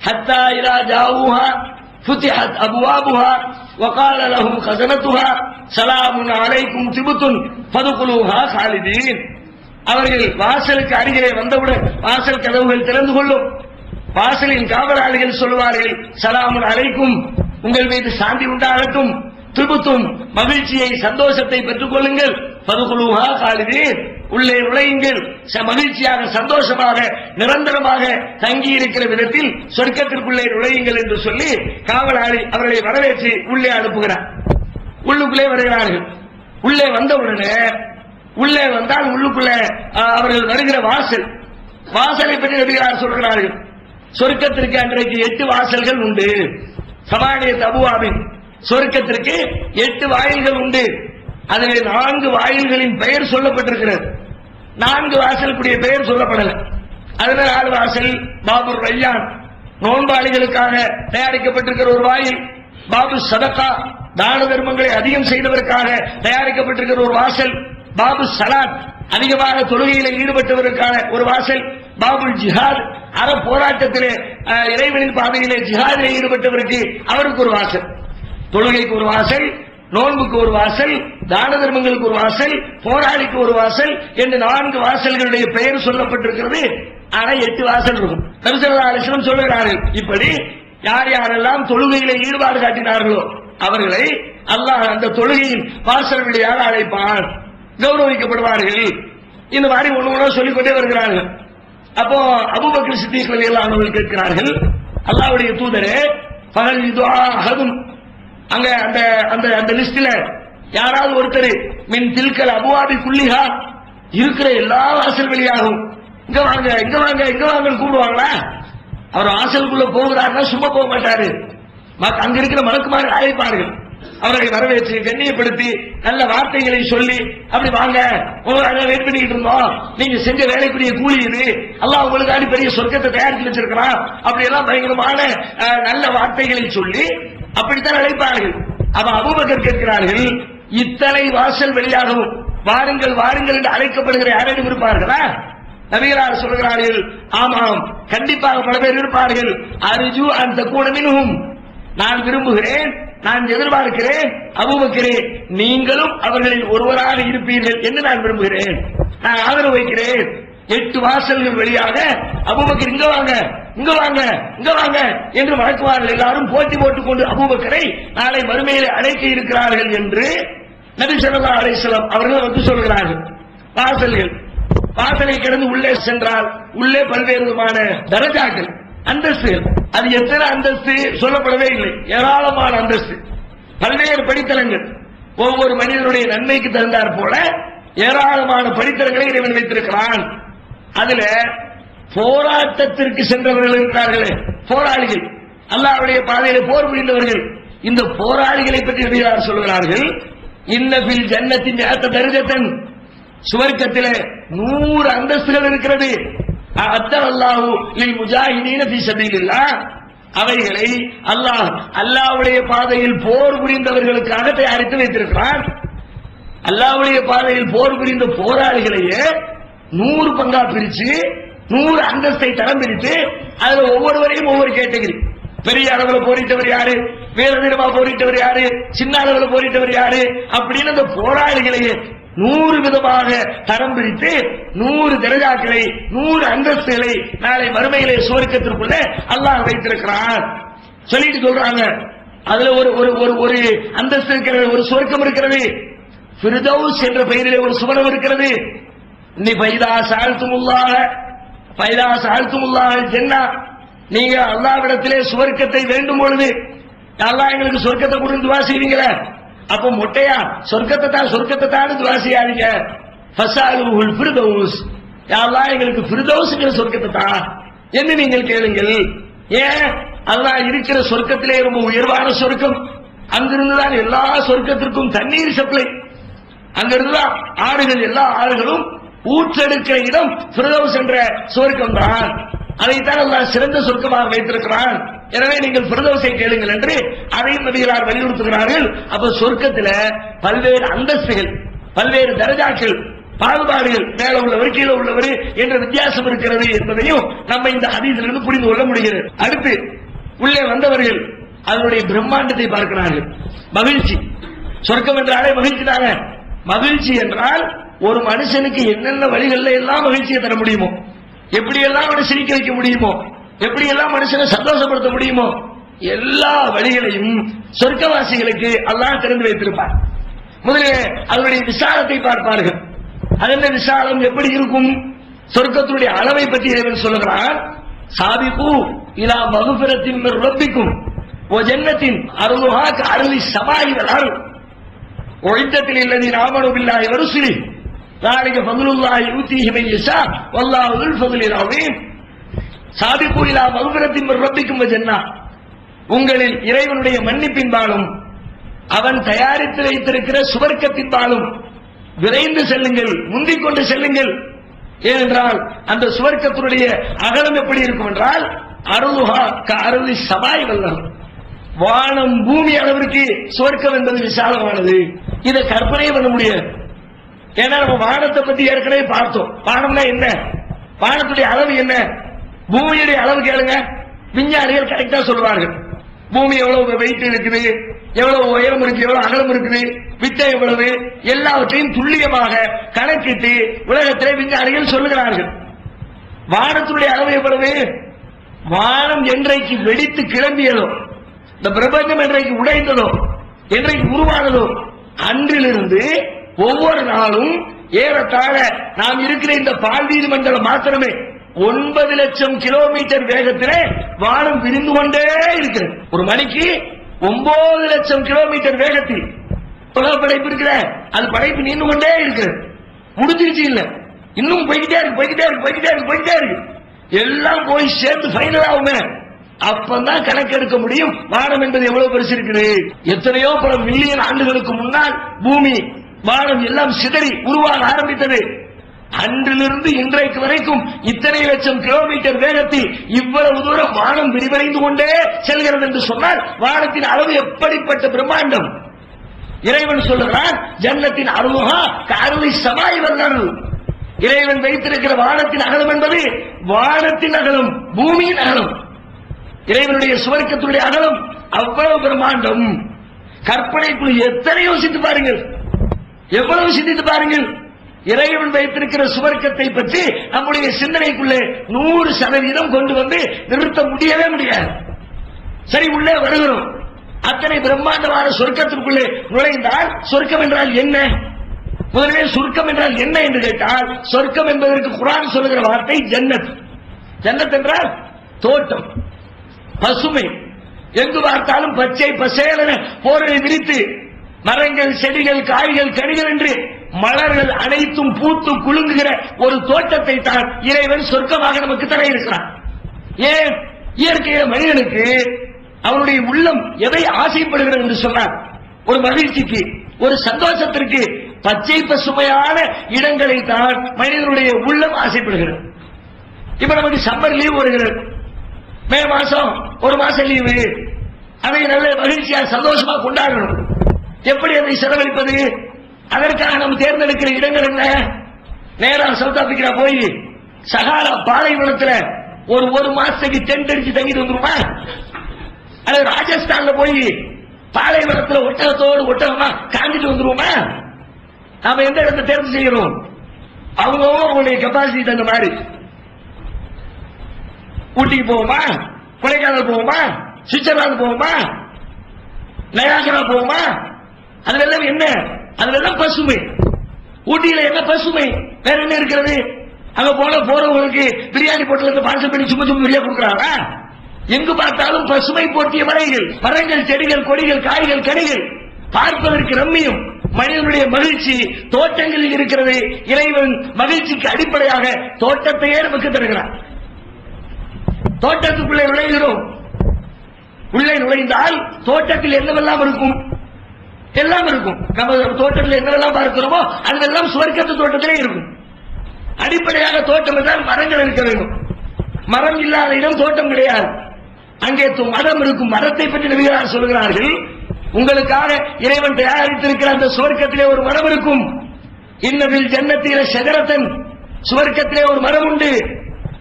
ஹத்தா இரா ஜாவுஹா, ஃபுத்திஹத் அபுவாபுஹா வகால லஹும் கஸனத்துஹா ஸலாமுன் அலைக்கும் திபுத்துன் ஃபதுகுலூஹா காலிதீன். அவர்கள் வாசலுக்கு அருகிலே வந்தவுடன் வாசல் கதவுகள் திறந்து கொள்ளும். வாசலின் காவலாளிகள் சொல்வார்கள், சலாமுன் அலைக்கும், உங்கள் மீது சாந்தி உண்டாகட்டும், திபுத்தும், மகிழ்ச்சியை சந்தோஷத்தை பெற்றுக் கொள்ளுங்கள், ஃபதுகுலூஹா காலிதீன், உள்ளே நுழையுங்கள், மகிழ்ச்சியாக சந்தோஷமாக நிரந்தரமாக தங்கி இருக்கிற விதத்தில் சொர்க்கத்திற்குள்ளே நுழையுங்கள் என்று சொல்லி காவலாளி அவர்களை வரவேற்று உள்ளே அனுப்புகிறார். உள்ளுக்குள்ளே வருகிறார்கள். உள்ளே வந்தவுடனே உள்ளே வந்தால் உள்ளுக்குள்ள அவர்கள் வருகிற வாசலை பற்றி நபிகளார் சொல்கிறார்கள். சொர்க்கத்திற்கு அன்றைக்கு 8 வாசல்கள் உண்டு. சமானியத் அபுவாபின், சொர்க்கத்திற்கு 8 வாயில்கள் உண்டு. அதில் 4 வாயில்களின் பெயர் சொல்லப்பட்டிருக்கிறது. 4 வாசலுக்குரிய பெயர் சொல்லப்படல. அதுல 4 வாசல் பாபுர் ரய்யான், நோன்பாளிகளுக்காக தயாரிக்கப்பட்டிருக்கிற ஒரு வாயில். பாபு சதகா, தான தர்மங்களை அதிகம் செய்தவருக்காக தயாரிக்கப்பட்டிருக்கிற ஒரு வாசல். பாபு சலாத், அதிகமாக தொழுகையில் ஈடுபட்டவருக்கான ஒரு வாசல். பாபுல் ஜிஹாத், அற போராட்டத்திலே இறைவனின் பாதையிலே ஜிஹாதிலே ஈடுபட்டவருக்கு அவருக்கு ஒரு வாசல். தொழுகைக்கு ஒரு வாசல், நோன்புக்கு ஒரு வாசல், தான தர்மங்களுக்கு ஒரு வாசல், போராளிக்கு ஒரு வாசல் என்று 4 வாசல்களுடைய பெயர் சொல்லப்பட்டிருக்கிறது. ஆனா 8 வாசல் இருக்கும். நபி ஸல்லல்லாஹு அலைஹி வஸல்லம் சொல்கிறார்கள், இப்படி யார் யாரெல்லாம் தொழுகையிலே ஈடுபாடு காட்டினார்களோ அவர்களை அல்லாஹ் அந்த தொழுகையின் வாசல் வழியாக அழைப்பான், கௌரவிக்கப்படுவார்கள். இந்த மாதிரி ஒண்ணு சொல்லிக்கொண்டே வருகிறார்கள். அப்போ அபூபக்கர் சித்திக் ரலியல்லாஹு அன்ஹு கேட்கிறார்கள், அல்லாஹ்வுடைய தூதரே, ஃபஹல் துஆ அஹதுன், அங்க அந்த அந்த அந்த லிஸ்ட்ல யாராவது ஒருத்தர் மின் தில்கல் அபுவாபி குல்லிஹா, இருக்கிற எல்லா வாசல் வழியாகும் இங்க வாங்க இங்க வாங்க இங்க வாங்க கூடுவாங்களா? அவர் வாசலுக்குள்ள போகிறாருன்னா சும்மா போக மாட்டாரு. அங்க இருக்கிற மலக்குமார்கள் அழைப்பார்கள். அவர்களை வரவேற்று கண்ணியப்படுத்தி நல்ல வார்த்தைகளை சொல்லி, அப்படி வாங்க, உங்களை வெயிட் பண்ணிட்டு இருந்தோம், நீங்க செஞ்ச வேலைக்குரிய கூலி இது, அல்லாஹ் உங்களுக்காண்டி பெரிய சொர்க்கத்தை தயாரித்து வச்சிருக்கிறான், அப்படி எல்லாம் பயங்கரமான நல்ல வார்த்தைகளை சொல்லி அப்படித்தான் அழைப்பார்கள். அப்ப அபூபக்கர் கேட்கிறார்கள், இத்தனை வாசல் வழியாகவும் வாருங்கள் வாருங்கள் என்று அழைக்கப்படுகிற யாரும் இருப்பார்களா? நபிகளார் சொல்கிறார்கள், ஆமாம், கண்டிப்பாக பல பேர் இருப்பார்கள். அர்ஜு அந்த கூடமினும், நான் விரும்புகிறேன், நான் எதிர்பார்க்கிறேன், அபூபக்கரே நீங்களும் அவர்களில் ஒருவராக இருப்பீர்கள் என்று நான் விரும்புகிறேன், நான் ஆதரவு வைக்கிறேன். 8 வாசல்கள் வழியாக அபூபக்கர் இங்க வாங்க இங்க வாங்க இங்க வாங்க என்று வழக்குவார்கள். எல்லாரும் போட்டி போட்டுக் கொண்டு அபூபக்கரை நாளை மறுமையிலே அழைக்க இருக்கிறார்கள் என்று நபி ஸல்லல்லாஹு அலைஹி வஸல்லம் அவர்கள் வந்து சொல்கிறார்கள். வாசலை கடந்து உள்ளே சென்றால் உள்ளே பல்வேறு விதமான தரஜாக்கள், அந்தஸ்துகள். அது எத்தனை அந்தஸ்து சொல்லப்படவே இல்லை, ஏராளமான அந்தஸ்து, பல்வேறு படித்தளங்கள். ஒவ்வொரு மனிதனுடைய நன்மைக்கு தகுந்தாற் போல ஏராளமான படித்தளங்களை இறைவன் வைத்திருக்கிறான். அதுல போராட்டத்திற்கு சென்றவர்கள் இருக்கிறார்களே, போராளிகள், அல்லாஹ்வுடைய பாதையிலே போர் புரிந்தவர்கள், இந்த போராளிகளை பற்றி நபியார் சொல்கிறார்கள், இன்னபில் ஜன்னத்தின் தரிஜத்தன், சுவர்க்கத்திலே 100 அந்தஸ்துகள் இருக்கிறது. அத்தல்லாஹு லில் முஜாஹிதீன ஃபீ ஸபீலில்லாஹ், அவைகளை அல்லாஹ்வுடைய பாதையில் போர் புரிந்தவர்களுக்காக தயாரித்து வைத்திருக்கிறான். அல்லாஹ்வுடைய பாதையில் போர் புரிந்த போராளிகளையே 100 பங்கா பிரிச்சு 100 அந்தஸ்தை தரம் பிரித்து அதுல ஒவ்வொருவரையும் ஒவ்வொரு கேட்டகரி, பெரிய அளவுல போரிட்டவர் யாரு, வீரதீரமா போரிட்டவர் யாரு, சின்ன அளவுல போரிட்டவர் யாரு அப்படின்னு அந்த போராளிகளையே 100 விதமாக தரம் பிரித்து 100 தரஜாக்களை 100 அந்தஸ்துகளை நாளை மறுமையிலே சுவர்க்கத்திற்குள்ள அல்லாஹ் வைத்திருக்கிறான் சொல்லிட்டு சொல்றாங்க. அதுல ஒரு அந்தஸ்து இருக்கிறது, ஒரு சுவர்க்கம் இருக்கிறது, ஃபிர்தௌஸ் என்ற பெயரிலே ஒரு சுவனம் இருக்கிறது. நீ பைதா சாழ்த்துமுல்லாஹ் ஜன்னா, நீங்க அல்லாஹ்விடத்திலே சுவர்க்கத்தை வேண்டும் பொழுது, அல்லாஹ் எங்களுக்கு சொர்க்கத்தை கொடுத்து துஆ செய்வீங்களா? அப்ப மொட்டையா சொர்க்கத்தை தான் துஆ செய்யாதீங்க, ஃபஸாலுஹுல் ஃபிர்தௌஸ், யா அல்லாஹ் எங்களுக்கு ஃபிர்தௌஸ்ங்கிற சொர்க்கத்தை தான் என்று நீங்கள் கேளுங்கள். ஏன்? அல்லாஹ் இருக்கிற சொர்க்கத்திலே ரொம்ப உயர்வான சொர்க்கம், அங்கிருந்துதான் எல்லா சொர்க்கத்திற்கும் தண்ணீர் சப்ளை, அங்கிருந்துதான் ஆறுகள், எல்லா ஆறுகளும் ஊற்றெடுக்கிற இடம் ஃபிர்தௌஸ் என்ற சொர்க்கம் தான். அதைத்தான் அல்லாஹ் சிறந்த சொர்க்கமாக வைத்திருக்கிறான். எனவே நீங்கள் ஃபிர்தௌஸை கேளுங்கள் என்று அதையும் நபிகளார் வலியுறுத்துகிறார்கள். அப்ப சொர்க்கத்தில் பல்வேறு அந்தஸ்துகள், பல்வேறு தரஜாக்கள், பாகுபாடுகள், மேல உள்ளவர் கீழே உள்ளவர் என்ற வித்தியாசம் இருக்கிறது என்பதையும் நம்ம இந்த ஹதீஸிலிருந்து புரிந்து கொள்ள முடிகிறது. அடுத்து உள்ளே வந்தவர்கள் அதனுடைய பிரம்மாண்டத்தை பார்க்கிறார்கள். மகிழ்ச்சி, சொர்க்கம் என்றாலே மகிழ்ச்சி தாங்க. மகிழ்ச்சி என்றால் ஒரு மனுஷனுக்கு என்னென்ன வழிகளில் எல்லாம் மகிழ்ச்சியை தர முடியுமோ, எப்படியெல்லாம் அவனை சிரிக்க வைக்க முடியுமோ, எப்படியெல்லாம் மனுஷனை சந்தோஷப்படுத்த முடியுமோ, எல்லா வழிகளையும் சொர்க்கவாசிகளுக்கு அல்லாஹ் திறந்து வைத்திருப்பார். முதலில் அதனுடைய விசாலத்தை பார்ப்பார்கள். அதென்ன விசாலம், எப்படி இருக்கும்? சொர்க்கத்தினுடைய அளவை பற்றி இறைவன் சொல்லுகிறான். சாபிகு இலா மகுஃபிரத்தின் மிர் ரப்பிக்கும் வ ஜன்னத்தின் அர்லுஹா கஅர்லி ஸமாஇ வல் அர்த் உஇத்தத்தில் அல்லதீன ஆமனு பில்லாஹி வ ருசுலிஹி ذلك فضل الله يؤتيه من يشاء والله ذو الفضل العظيم. சாபிகு இலா மகுஃபிரத்தின் மிர் ரப்பிக்கும் வ ஜன்னah, உங்களில் இறைவனுடைய மன்னிப்பின்பாலும் அவன் தயாரித்து வைத்திருக்கிற சுவர்க்கத்தின்பாலும் விரைந்து செல்லுங்கள், முந்திக் கொண்டு செல்லுங்கள். ஏனென்றால் அந்த சுவர்க்கத்தினுடைய அகலம் எப்படி இருக்கும் என்றால் அருளுஹா கஅர்லி ஸமாஇ வல் அர்த், வானம் பூமி அளவிற்கு சுவர்க்கம் என்பது விசாலமானது. இதை கற்பனை பண்ண முடியாது. ஏன்னா நம்ம வானத்தை பத்தி ஏற்கனவே பார்த்தோம். வானம்னா என்ன, வானத்துடைய அளவு என்ன, பூமியுடைய அளவு கேளுங்க, விஞ்ஞானிகள் கரெக்டா சொல்வார்கள். பூமி எவ்வளவு வெயிட் இருக்குது, எவ்வளவு உயரம் இருக்கு, எவ்வளவு அகலம் இருக்குது, வித்தை எவ்வளவு, எல்லாவற்றையும் துல்லியமாக கணக்கிட்டு உலகத்திலே விஞ்ஞானிகள் சொல்லுகிறார்கள். வானத்துடைய அளவு எவ்வளவு? வானம் என்றைக்கு வெடித்து கிளம்பியதோ, இந்த பிரபஞ்சம் என்றைக்கு உடைந்ததோ, என்றைக்கு உருவானதோ, அன்றிலிருந்து ஒவ்வொரு நாளும் ஏறத்தாழ நாம் இருக்கிற இந்த பால்வீதி மண்டலம் மாத்திரமே 9 லட்சம் கிலோமீட்டர் வேகத்திலே வானம் விரிந்து கொண்டே இருக்கிறது. ஒரு மணிக்கு 9 லட்சம் கிலோமீட்டர் வேகத்தில் உலக படைப்பு இருக்கிற, அது படைப்பு நின்று கொண்டே இருக்கிறது. முடிஞ்சிருச்சு இல்ல, இன்னும் போய்கிட்டே இருக்கு, போய்கிட்டே இருக்கு, போய்கிட்டே இருக்கு, போய்கிட்டே இருக்கு. எல்லாம் போய் சேர்ந்து ஃபைனல் ஆகுமே, அப்பதான் கணக்கெடுக்க முடியும் வானம் என்பது எவ்வளவு பெருசு இருக்குது. எத்தனையோ பல மில்லியன் ஆண்டுகளுக்கு முன்னால் பூமி வானம் எல்லாம் சிதறி உருவாக ஆரம்பித்தது. அன்றிலிருந்து இன்றைக்கு வரைக்கும் இத்தனை லட்சம் கிலோமீட்டர் வேகத்தில் இவ்வளவு தூரம் வானம் விரிவடைந்து கொண்டே செல்கிறது என்று சொன்னால் வானத்தின் அளவு எப்படிப்பட்ட பிரம்மாண்டம். இறைவன் சொல்லுகிறான், ஜன்னத்தின் அருளுஹா கஅர்லி ஸமாஇ வல் அர்த், இறைவன் வைத்திருக்கிற வானத்தின் அகலம் என்பது வானத்தின் அகலம், பூமியின் அகலம். இறைவனுடைய சுவர்க்கத்துடைய அகலம் அவ்வளவு பிரம்மாண்டம். கற்பனைக்குள் எத்தனை யோசித்து பாருங்கள், எவ்வளவு சிந்தித்து பாருங்கள். இறைவன் வைத்திருக்கிற சுவர்க்கத்தை பற்றி நம்முடைய சிந்தனைக்குள்ளே 100% கொண்டு வந்து நிறுத்த முடியவே முடியாது. சரி, உள்ளே வருகிறோம். அத்தனை பிரம்மாண்டமான சொர்க்கத்திற்குள்ளே நுழைந்தால் சொர்க்கம் என்றால் என்ன? முதலிலே சொர்க்கம் என்றால் என்ன என்று கேட்டால், சொர்க்கம் என்பதற்கு குர்ஆன் சொல்லுகிற வார்த்தை ஜன்னத். ஜன்னத் என்றால் தோட்டம், பசுமை. எங்கு பார்த்தாலும் பச்சை பசேலென போர்வை விரித்து மரங்கள், செடிகள், காய்கள், கனிகள் என்று மலர்கள் அனைத்தும் பூத்து குலுங்குகிற ஒரு தோட்டத்தை தான் இறைவன் சொர்க்கமாக நமக்கு தர இருக்கிறான். ஏன்? இயற்கையில மனிதனுக்கு அவனுடைய உள்ளம் எதை ஆசைப்படுகிறது என்று சொன்னார், ஒரு மகிழ்ச்சிக்கு, ஒரு சந்தோஷத்திற்கு பச்சை பசுமையான இடங்களை தான் மனிதனுடைய உள்ளம் ஆசைப்படுகிறது. இப்ப நமக்கு சம்மர் லீவ் வருகிறது, மே மாசம் ஒரு மாசம் லீவு, அதை நல்ல மகிழ்ச்சியா சந்தோஷமா கொண்டாடணும். எப்படி அதை செலவழிப்பது? அதற்காக நாம் தேர்ந்தெடுக்கிற இடங்கள் என்ன? நேரா சவுத் ஆப்பிரிக்கா போய் சஹாரா பாலைவனத்துல ஒரு மாசத்துக்கு டென்ட் அடிச்சு தங்கிட்டு வந்துருமா? அல்லது ராஜஸ்தான்ல போய் பாலைவனத்துல ஒட்டகத்தோடு ஒட்டகமா காஞ்சிட்டு வந்துருவோமா? நாம எந்த இடத்தை தேர்வு செய்யணும்? அவங்களுடைய கெப்பாசிட்டி தகுந்த மாதிரி. ஊட்டிக்கு போவோமா, கொடைக்கானல் போவோமா, சுவிட்சர்லாந்து போவோமா, நயாகரா போவோமா? அதுல என்ன? அதுல பசுமை. ஊட்டியில என்ன பசுமை? வேற என்ன இருக்கிறது? அங்க போறவங்களுக்கு பிரியாணி போட்டல பார்சல் பண்ணி சும்மா சும்மா வெளியே கொடுக்குறாங்க. எங்கு பார்த்தாலும் பசுமை போட்டிய மரங்கள், செடிகள், கொடிகள், காய்கள், கனிகள், பார்ப்பதற்கு ரம்மியம். மனிதனுடைய மகிழ்ச்சி தோட்டங்களில் இருக்கிறது. இறைவன் மகிழ்ச்சிக்கு அடிப்படையாக தோட்டத்தையே நமக்கு தருகிறார். தோட்டத்துக்குள்ளே நுழைகிறோம். உள்ளே நுழைந்தால் தோட்டத்தில் என்னவெல்லாம் இருக்கும்? எல்லாம் இருக்கும். நம்ம தோட்டத்தில் என்னவெல்லாம் பார்க்கிறோமோ அதெல்லாம் சுவர்க்கத்து தோட்டத்திலே இருக்கும். அடிப்படையாக தோட்டம் என்றால் மரங்கள் இருக்க வேண்டும். மரம் இல்லாத இடம் தோட்டம் கிடையாது. அங்கே மரம் இருக்கும். மரத்தை பற்றி நபிகளார் சொல்கிறார்கள், உங்களுக்காக இறைவன் தயாரித்திருக்கிற அந்த சுவர்க்கத்திலே ஒரு மரம் இருக்கும். இன்னதில் ஜன்னத்தில ஷஜரத்தன், சுவர்க்கத்திலே ஒரு மரம் உண்டு.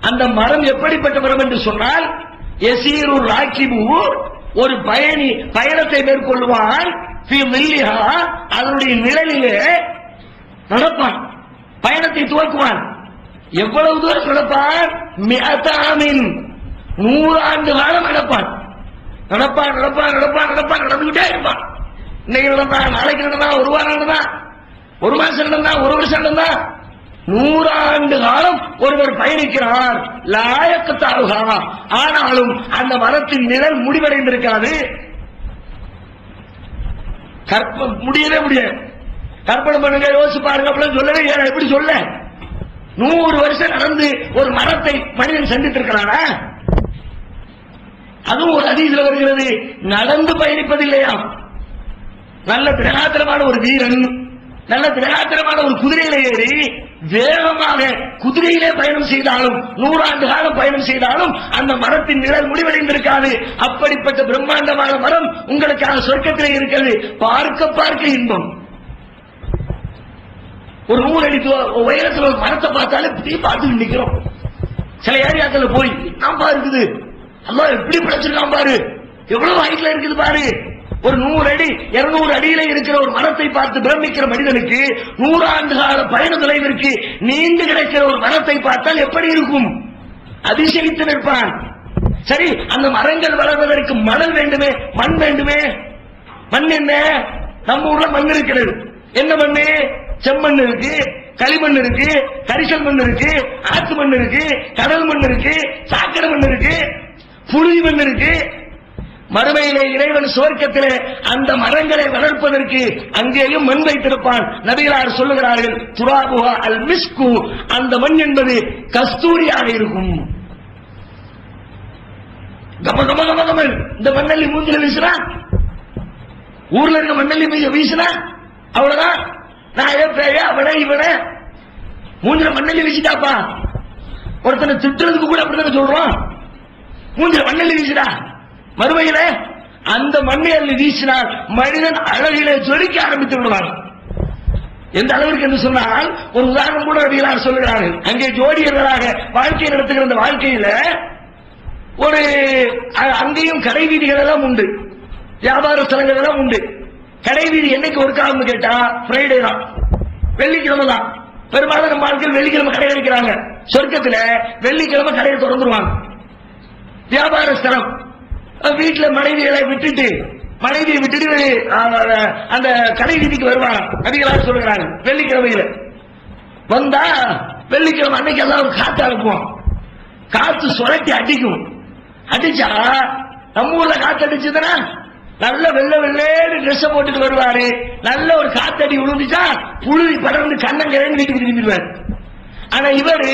அந்த மரம் எப்படிப்பட்ட மரம் என்று சொன்னால், யசீரு ராக்கிபு ஒரு பயணி பயணத்தை மேற்கொள்வான், அதனுடைய நிழலிலே நடப்பான், பயணத்தை துவக்குவான். எவ்வளவு தூரம் நடப்பான்? 100 ஆண்டு காலம் நடப்பான். நடப்பான் நடப்பான் நடப்பான் நடப்பான் நடந்துகிட்டே இருப்பான். இன்னைக்கு நடந்தா, நாளைக்கு நடந்தா, ஒரு வாரம் நடந்தா, ஒரு மாசம் நடந்தா, ஒரு வருஷம் நடந்தா, 100 ஆண்டு காலம் ஒருவர் பயணிக்கிறார். லாயக்கத்தாருகா, ஆனாலும் அந்த மரத்தின் நிழல் முடிவடைந்திருக்காது. முடியவே முடியாது. கற்பனை பண்ணுங்க, யோசிச்சு பாருங்க. அப்படின்னு சொல்லவே எப்படி சொல்ல? 100 வருஷம் நடந்து ஒரு மரத்தை மனிதன் சந்தித்து இருக்கிறானா? அதுவும் ஒரு ஹதீஸ்ல வருகிறது, நடந்து பயணிப்பதில்லையா. நல்ல திரகாத்திரமான ஒரு வீரன், நல்ல திரகாத்திரமான ஒரு குதிரையில ஏறி வேகமாக குதிரையிலே பயணம் செய்தாலும், 100 ஆண்டு காலம் பயணம் செய்தாலும் அந்த மரத்தின் நிழல் முடிவடைந்திருக்காது. அப்படிப்பட்ட பிரம்மாண்டமான மரம் உங்களுக்காக சொர்க்கத்திலே இருக்கிறது. பார்க்க பார்க்க இன்பம். ஒரு 100 அடி உயரத்தில் ஒரு மரத்தை பார்த்தாலே இப்படி பார்த்து நிக்கிறோம். சில ஏரியாக்கள் போய் நான் இருக்குது, அல்லாஹ் எப்படி படைச்சிருக்கான் பாரு, எவ்வளவு ஹைட்ல இருக்குது பாரு. ஒரு 100 அடி 200 அடியில இருக்கிற ஒரு மரத்தை பார்த்து பிரமிக்கிற மனிதனுக்கு 100 ஆண்டு கால பயண தொலைவிற்கு நீண்டு கிடைக்கிற ஒரு மரத்தை பார்த்தால் எப்படி இருக்கும்? அதிசயித்து நிற்பான். சரி, அந்த மரங்கள் வளர்வதற்கு மணல் வேண்டுமே, மண் வேண்டுமே. மண் என்ன? நம்ம ஊர்ல மண் இருக்கிறது. என்ன மண்ணு? செம்மண் இருக்கு, களிமண் இருக்கு, கரிசல் மண் இருக்கு, ஆத்து மண் இருக்கு, கடல் மண் இருக்கு, சாக்கடை மண் இருக்கு, புழுதி மண் இருக்கு. மறுமையிலே இறைவன் சுவர்க்கத்திலே அந்த மரங்களை வளர்ப்பதற்கு அங்கேயும் மண் வைத்திருப்பான். நபிகளார் சொல்லுகிறார்கள், துராபுஹா அல் மிஸ்கு, அந்த மண் என்பது கஸ்தூரியாக இருக்கும். கம கம கம கம. இந்த மண்ணல்லி மூஞ்சில வீசுனா, ஊர்ல இருக்க மண்ணல்லி வீசுனா அவ்வளவுதான். நான் பேய அவன இவன மூஞ்சில மண்ணல்லி வீசிட்டாப்பா. ஒருத்தனை திட்டுறதுக்கு கூட அப்படிதான் சொல்றோம், மூஞ்சில மண்ணல்லி வீசுடா. மறுமையில அந்த மண்ணை அள்ளி வீசினால் மனிதன் அழகிலே ஜொலிக்க ஆரம்பித்து விடுவார். எந்த அளவிற்கு என்று சொன்னால், ஒரு உதாரணம் கூட நபிகளார் சொல்லுகிறார்கள். அங்கே ஜோடியர்களாக வாழ்க்கை நடத்துகிற அந்த வாழ்க்கையில ஒரு அங்கேயும் கடை வீதிகள் எல்லாம் உண்டு, வியாபார ஸ்தலங்கள் எல்லாம் உண்டு. கடை வீதி என்னைக்கு ஒரு காலம் கேட்டா ஃப்ரைடே தான், வெள்ளிக்கிழமை தான். பெரும்பாலும் நம்ம ஆட்கள் வெள்ளிக்கிழமை கடை வைக்கிறாங்க. சொர்க்கத்துல வெள்ளிக்கிழமை கடையை திறந்துருவாங்க. வியாபார ஸ்தலம். வீட்டுல மனைவிகளை விட்டுட்டு அந்த கடை வீதிக்கு வருவாங்க. நபிகளார் சொல்லுகிறாங்க, வெள்ளிக்கிழமையில வந்தா வெள்ளிக்கிழமை அன்னைக்கு எல்லாம் காத்து அனுப்புவோம். காத்து சுரட்டி அடிக்கும். அடிச்சா நம்ம ஊர்ல காத்து அடிச்சதுன்னா நல்ல வெள்ள வெள்ளேன்னு ட்ரெஸ் போட்டுட்டு வருவாரு. நல்ல ஒரு காத்தடி விழுந்துச்சா புழுதி படர்ந்து கண்ணங்கரைன்னு வீட்டுக்கு திரும்பிடுவார். ஆனா இவரு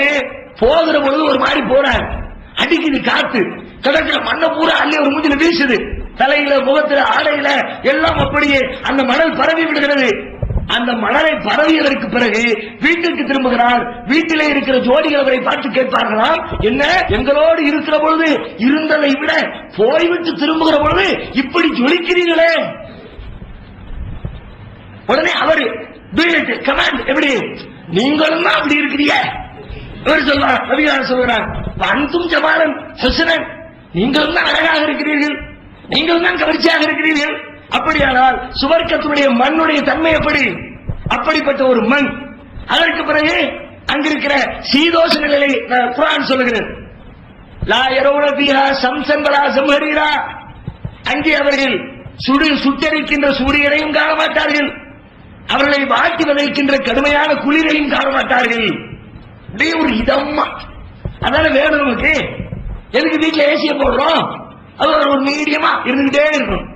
போகிற பொழுது ஒரு மாதிரி போறாரு, அடிக்குது காத்து, கிடக்கிற மண்ணை பூரா அள்ளி ஒரு மூஞ்சில வீசுது. தலையில, முகத்துல, ஆடையில எல்லாம் அப்படியே அந்த மணல் பரவி விடுகிறது. அந்த மணலை பரவியதற்கு பிறகு வீட்டுக்கு திரும்புகிறார். வீட்டிலே இருக்கிற ஜோடிகள் அவரை பார்த்து கேட்பார்களாம், என்ன எங்களோடு இருக்கிற பொழுது இருந்ததை விட போய்விட்டு திரும்புகிற பொழுது இப்படி ஜொலிக்கிறீர்களே? உடனே அவரு கமாண்ட், எப்படி நீங்களும் தான் அப்படி இருக்கிறீங்க? இவர் சொல்றார், நபிகளார் சொல்கிறார், அன்தும் ஜமாலன் ஹுஸ்னன், நீங்களும் தான் அழகாக இருக்கிறீர்கள், நீங்களும் தான் கவர்ச்சியாக இருக்கிறீர்கள். அப்படியானால் சுவர்க்கத்துடைய மண்ணுடைய தன்மை எப்படி? அப்படிப்பட்ட ஒரு மண். அதற்கு பிறகு அங்கிருக்கிற சீதோஷ நிலையை குர்ஆன் சொல்லுகிறது. லா யரவுன ஃபீஹா ஷம்ஸன் வலா ஸம்ஹரீரா, அங்கே அவர்கள் சுட்டெரிக்கின்ற சூரியனையும் காண மாட்டார்கள், அவர்களை வாட்டி வதைக்கின்ற கடுமையான குளிரையும் காண மாட்டார்கள். அப்படியே ஒரு இதமா. அதனால வேணும் நமக்கு. எதுக்கு வீட்டுல ஏசிய போடுறோம்? அது ஒரு மீடியமா இருந்துகிட்டே இருக்கும்.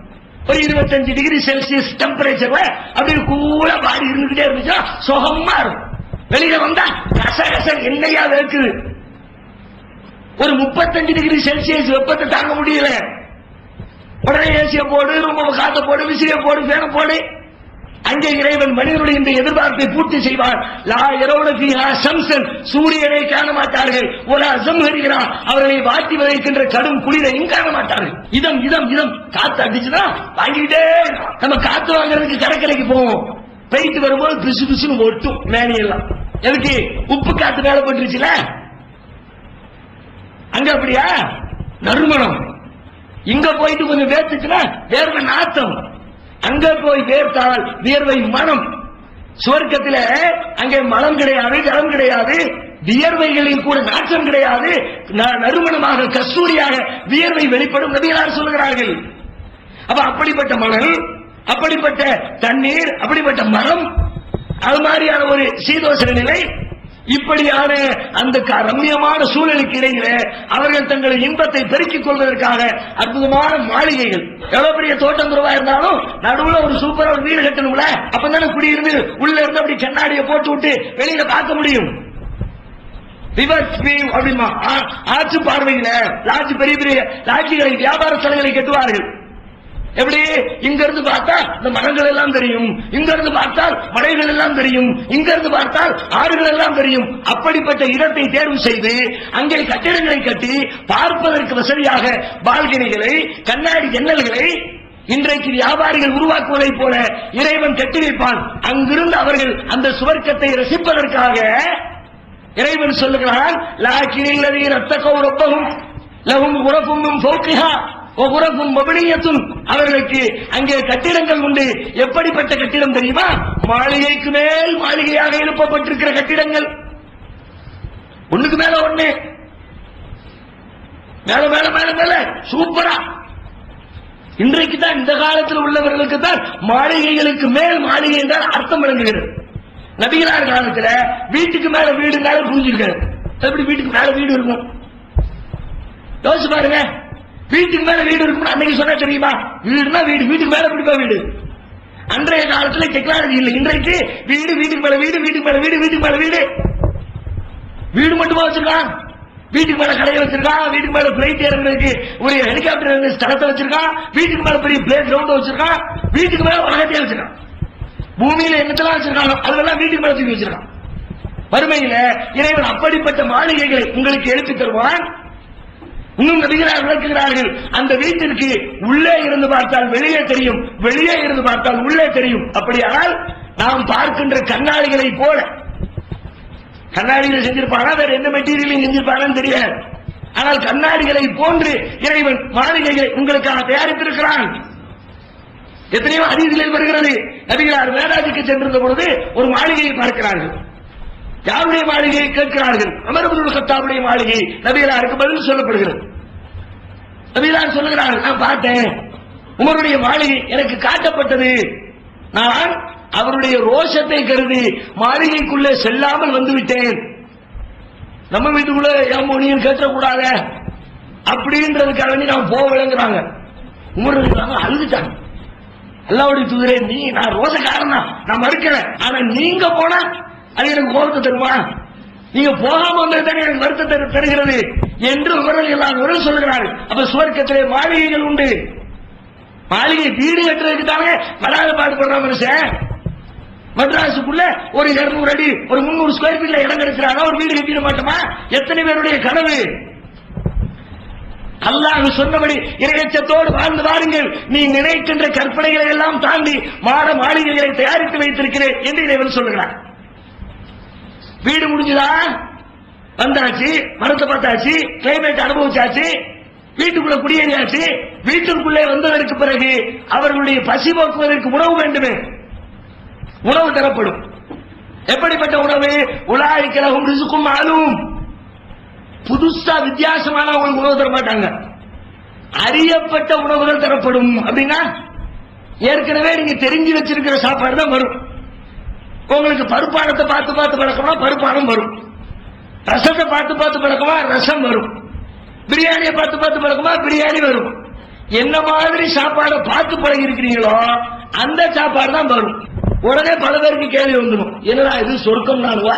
ஒரு 25 டிகிரி செல்சியஸ் டெம்பரேச்சர்ல அப்படி கூலா பாடி இருந்துகிட்டே இருந்துச்சா சுகமா இருக்கும். வெளியில வந்தா கச கச என்னையா இருக்குது. ஒரு 35 டிகிரி செல்சியஸ் வெப்பத்தை தாங்க முடியல. உடனே ஏசிய போடு, ரொம்ப காத்த போடு, விசிறிய போடு, ஃபேன போடு. அங்கே இறைவன் மனிதனுடைய இந்த எதிர்பார்ப்பை பூர்த்தி செய்வார். லா யரவுன ஃபீஹா ஷம்ஸன், சூரியனை காண மாட்டார்கள். வலா ஸம்ஹரீரா, அவர்களை வாட்டி வதைக்கின்ற கடும் குளிரையும் காண மாட்டார்கள். இதம் இதம் இதம். காத்து அடிச்சுன்னா வாங்கிட்டே நம்ம காத்து வாங்குறதுக்கு கடற்கரைக்கு போவோம். போயிட்டு வரும்போது பிசு பிசுன்னு ஒட்டும் மேனியெல்லாம். எதுக்கு? உப்பு காத்து மேல போட்டுருச்சுல அங்க. அப்படியா? நறுமணம் இங்க போயிட்டு கொஞ்சம் வேர்த்துச்சுன்னா வேர்வை நாத்தம், அங்க போய் வேர்த்தால் வியர்வை மனம். சுவர்க்கத்தில் அங்கே மனம் கிடையாது, ஜலம் கிடையாது, வியர்வைகளில் கூட நாற்றம் கிடையாது, நறுமணமாக கஸ்தூரியாக வியர்வை வெளிப்படும் நபிகளார் சொல்லுகிறார்கள். அப்ப அப்படிப்பட்ட மணல், அப்படிப்பட்ட தண்ணீர், அப்படிப்பட்ட மரம், அது மாதிரியான ஒரு சீதோசன நிலை, இப்படியான அந்த ரம்மியமான சூழலுக்கு இடையில அவர்கள் தங்கள் இன்பத்தை பெருக்கிக் கொள்வதற்காக அற்புதமான மாளிகைகள், எவ்வளவு பெரிய தோட்டம் துறவா இருந்தாலும் நடுவுல ஒரு சூப்பரா ஒரு வீடு கட்டணும்ல, அப்பதானே குடியிருந்து உள்ள இருந்து அப்படி கண்ணாடியை போட்டு விட்டு வெளியில பார்க்க முடியும். அப்படிமா ஆட்சி பார்வையில லாட்சி, பெரிய பெரிய லாட்சிகளை, வியாபார ஸ்தலங்களை கட்டுவார்கள். எப்படி? இங்க இருந்து பார்த்தா இந்த மரங்கள் எல்லாம் தெரியும், இங்க இருந்து பார்த்தால் மலைகள் எல்லாம் தெரியும், இங்க இருந்து பார்த்தால் ஆறுகள் எல்லாம் தெரியும். அப்படிப்பட்ட இடத்தை தேர்வு செய்து அங்கே கட்டிடங்களை கட்டி பார்ப்பதற்கு வசதியாக பால்கனிகளை, கண்ணாடி ஜன்னல்களை இன்றைக்கு வியாபாரிகள் உருவாக்குவதை போல இறைவன் கட்டி வைப்பான். அங்கிருந்து அவர்கள் அந்த சுவர்க்கத்தை ரசிப்பதற்காக இறைவன் சொல்லுகிறான், லாக்கினில் ரத்தகௌ ரப்பஹும் லஹும் குரஃபும் ஃபௌகிஹா ஒகுரஃபும் மபனியத்தும், அவர்களுக்கு அங்கே கட்டிடங்கள் உண்டு. எப்படிப்பட்ட கட்டிடம் தெரியுமா? மாளிகைக்கு மேல் மாளிகையாக எழுப்பப்பட்டிருக்கிற கட்டிடங்கள், ஒண்ணுக்கு மேல ஒண்ணு, மேல மேல மேல மேல சூப்பரா. இன்றைக்கு தான், இந்த காலத்தில் உள்ளவர்களுக்கு தான் மாளிகைகளுக்கு மேல் மாளிகை என்றால் அர்த்தம் விளங்குகிறது. நபிகளார் காலத்துல வீட்டுக்கு மேல வீடுனாலும் புரிஞ்சிருக்காரு. எப்படி வீட்டுக்கு மேல வீடு இருக்கும் யோசிச்சு பாருங்க. வீட்டுக்கு மேல வீடு இருக்கும் அன்னைக்கு சொன்னா தெரியுமா? வீடுனா வீடு, வீட்டுக்கு மேல பிடிப்பா வீடு. அன்றைய காலத்துல டெக்னாலஜி இல்லை. இன்றைக்கு வீடு, வீட்டுக்கு மேல வீடு, வீட்டுக்கு மேல வீடு, வீட்டுக்கு மேல வீடு. வீடு மட்டுமா வச்சிருக்கான்? வீட்டுக்கு மேல கடையை வச்சிருக்கான், வீட்டுக்கு மேல பிளைட் இறங்குறதுக்கு ஒரு ஹெலிகாப்டர் ஸ்தலத்தை வச்சிருக்கான், வீட்டுக்கு மேல பெரிய பிளே கிரவுண்ட் வச்சிருக்கான், வீட்டுக்கு மேல உலகத்தையே வச்சிருக்கான். பூமியில என்னத்தெல்லாம் வச்சிருக்காங்க அதெல்லாம் வீட்டுக்கு மேல தூக்கி வச்சிருக்கான். வறுமையில இறைவன் அப்படிப்பட்ட மாளிகைகளை உங்களுக்கு எழுப்பி தருவான். இன்னும் நபிகளார் விளக்குகிறார்கள், அந்த வீட்டிற்கு உள்ளே இருந்து பார்த்தால் வெளியே தெரியும், வெளியே இருந்து பார்த்தால் உள்ளே தெரியும். அப்படியானால் நாம் பார்க்கின்ற கண்ணாடிகளை போல, கண்ணாடிகளை செஞ்சிருப்பானா வேற என்ன மெட்டீரியலையும் செஞ்சிருப்பானு தெரியாது, ஆனால் கண்ணாடிகளை போன்று இறைவன் மாளிகைகளை உங்களுக்காக தயாரித்திருக்கிறான். எத்தனையோ ஹதீஸில் வருகிறது, நபிகளார் மேராஜுக்கு சென்றிருந்த பொழுது ஒரு மாளிகையை பார்க்கிறார்கள். யாருடைய மாளிகையை கேட்கிறார்கள்? உமர் இப்னு கத்தாபுடைய மாளிகை. நபிகளாருக்கு பதில் சொல்லப்படுகிறது. நபிகளார் சொல்லுகிறார்கள், நான் பார்த்தேன், உமருடைய மாளிகை எனக்கு காட்டப்பட்டது. நான் அவருடைய ரோஷத்தை கருதி மாளிகைக்குள்ளே செல்லாமல் வந்துவிட்டேன். நம்ம வீட்டுக்குள்ள ஏன் கேட்கக்கூடாத அப்படின்றதுக்காக வேண்டி நான் போகலங்கிறாங்க. உமர் அழுதுட்டாங்க. அல்லாஹ்வுடைய தூதரே, நான் ரோஷக்காரன் தான், நான் மறுக்கிறேன், ஆனா நீங்க போனா அது எனக்கு கோபத்தை தருமா? நீங்க போகாம வந்தது எனக்கு வருத்தத்தை தருகிறது என்று உமர்கள் எல்லாம் சொல்லுகிறார்கள். அப்ப சுவர்க்கத்திலே மாளிகைகள் உண்டு. மாளிகை வீடு கட்டுறதுக்கு தானே வராத பாடுபடுற மனுஷன். மദ്രാസുக்குள்ள ஒரு 200 அடி, ஒரு 300 ஸ்கொயர் ஃபீட்ல இடம் கிடைக்கிறாங்க, ஒரு வீடு கட்டிட மாட்டோமா? எத்தனை பேருடைய கனவு. அல்லாஹ் சொன்னபடி இறையச்சத்தோடு வாழ்ந்து வாருங்கள், நீ நினைக்கின்ற கற்பனைகளை எல்லாம் தாண்டி மாட மாளிகைகளை தயாரித்து வைத்திருக்கிறேன் என்று இறைவன் சொல்லுகிறார். வீடு முடிஞ்சுதா? வந்தாச்சு, மரத்தை பார்த்தாச்சு, கிளைமேட் அனுபவிச்சாச்சு, வீட்டுக்குள்ள குடியேறியாச்சு. வீட்டுக்குள்ளே வந்ததற்கு பிறகு அவர்களுடைய பசி போக்குவதற்கு உணவு வேண்டுமே, உணவு தரப்படும். எப்படிப்பட்ட உணவு? உலாய்க்கலகும் ரிசுக்கும் ஆளும். புதுசா வித்தியாசமான உங்களுக்கு உணவு தர மாட்டாங்க, அறியப்பட்ட உணவுகள் தரப்படும். அப்படின்னா ஏற்கனவே நீங்க தெரிஞ்சு வச்சிருக்கிற சாப்பாடு தான் வரும். உங்களுக்கு பருப்பானத்தை பார்த்து பார்த்து பழக்கமா பருப்பானம் வரும், ரசத்தை பார்த்து பார்த்து பழக்கமா ரசம் வரும், பிரியாணியை பார்த்து பார்த்து பழக்கமா பிரியாணி வரும். என்ன மாதிரி சாப்பாடை பார்த்து பழகி இருக்கிறீங்களோ அந்த சாப்பாடு தான் வரும். உடனே பல பேருக்கு கேள்வி வந்துடும், என்னடா இது சொர்க்கம் நானுவா,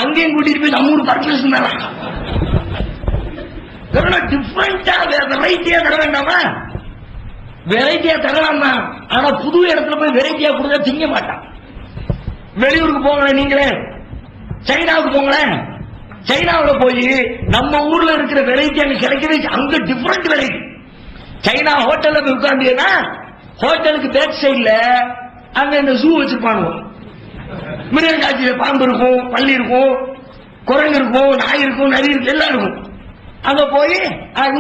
அங்கேயும் கூட்டிட்டு போய் நம்ம ஊர் பர்ச்சேஸ் தானா, டிஃபரெண்டா வெரைட்டியா தர வேண்டாமா? வெரைட்டியா தரலாம் தான், ஆனா புது இடத்துல போய் வெரைட்டியா கொடுத்தா திங்க மாட்டான். வெளியூருக்கு போங்களேன், நீங்களே சைனாவுக்கு போங்களேன், சைனாவில் போய் நம்ம ஊர்ல இருக்கிற வெரைட்டி அங்க கிடைக்கவே, அங்க டிஃபரெண்ட் வெரைட்டி. சைனா ஹோட்டல்ல போய் உட்கார்ந்தீங்கன்னா ஹோட்டலுக்கு பேக் சைட்ல அங்க இந்த ஜூ வச்சிருப்பாங்க, மிருகக்காட்சியில பாம்பு இருக்கும், பள்ளி இருக்கும், குரங்கு இருக்கும், நாய் இருக்கும், நரி இருக்கும், எல்லாம் இருக்கும். அங்க போய்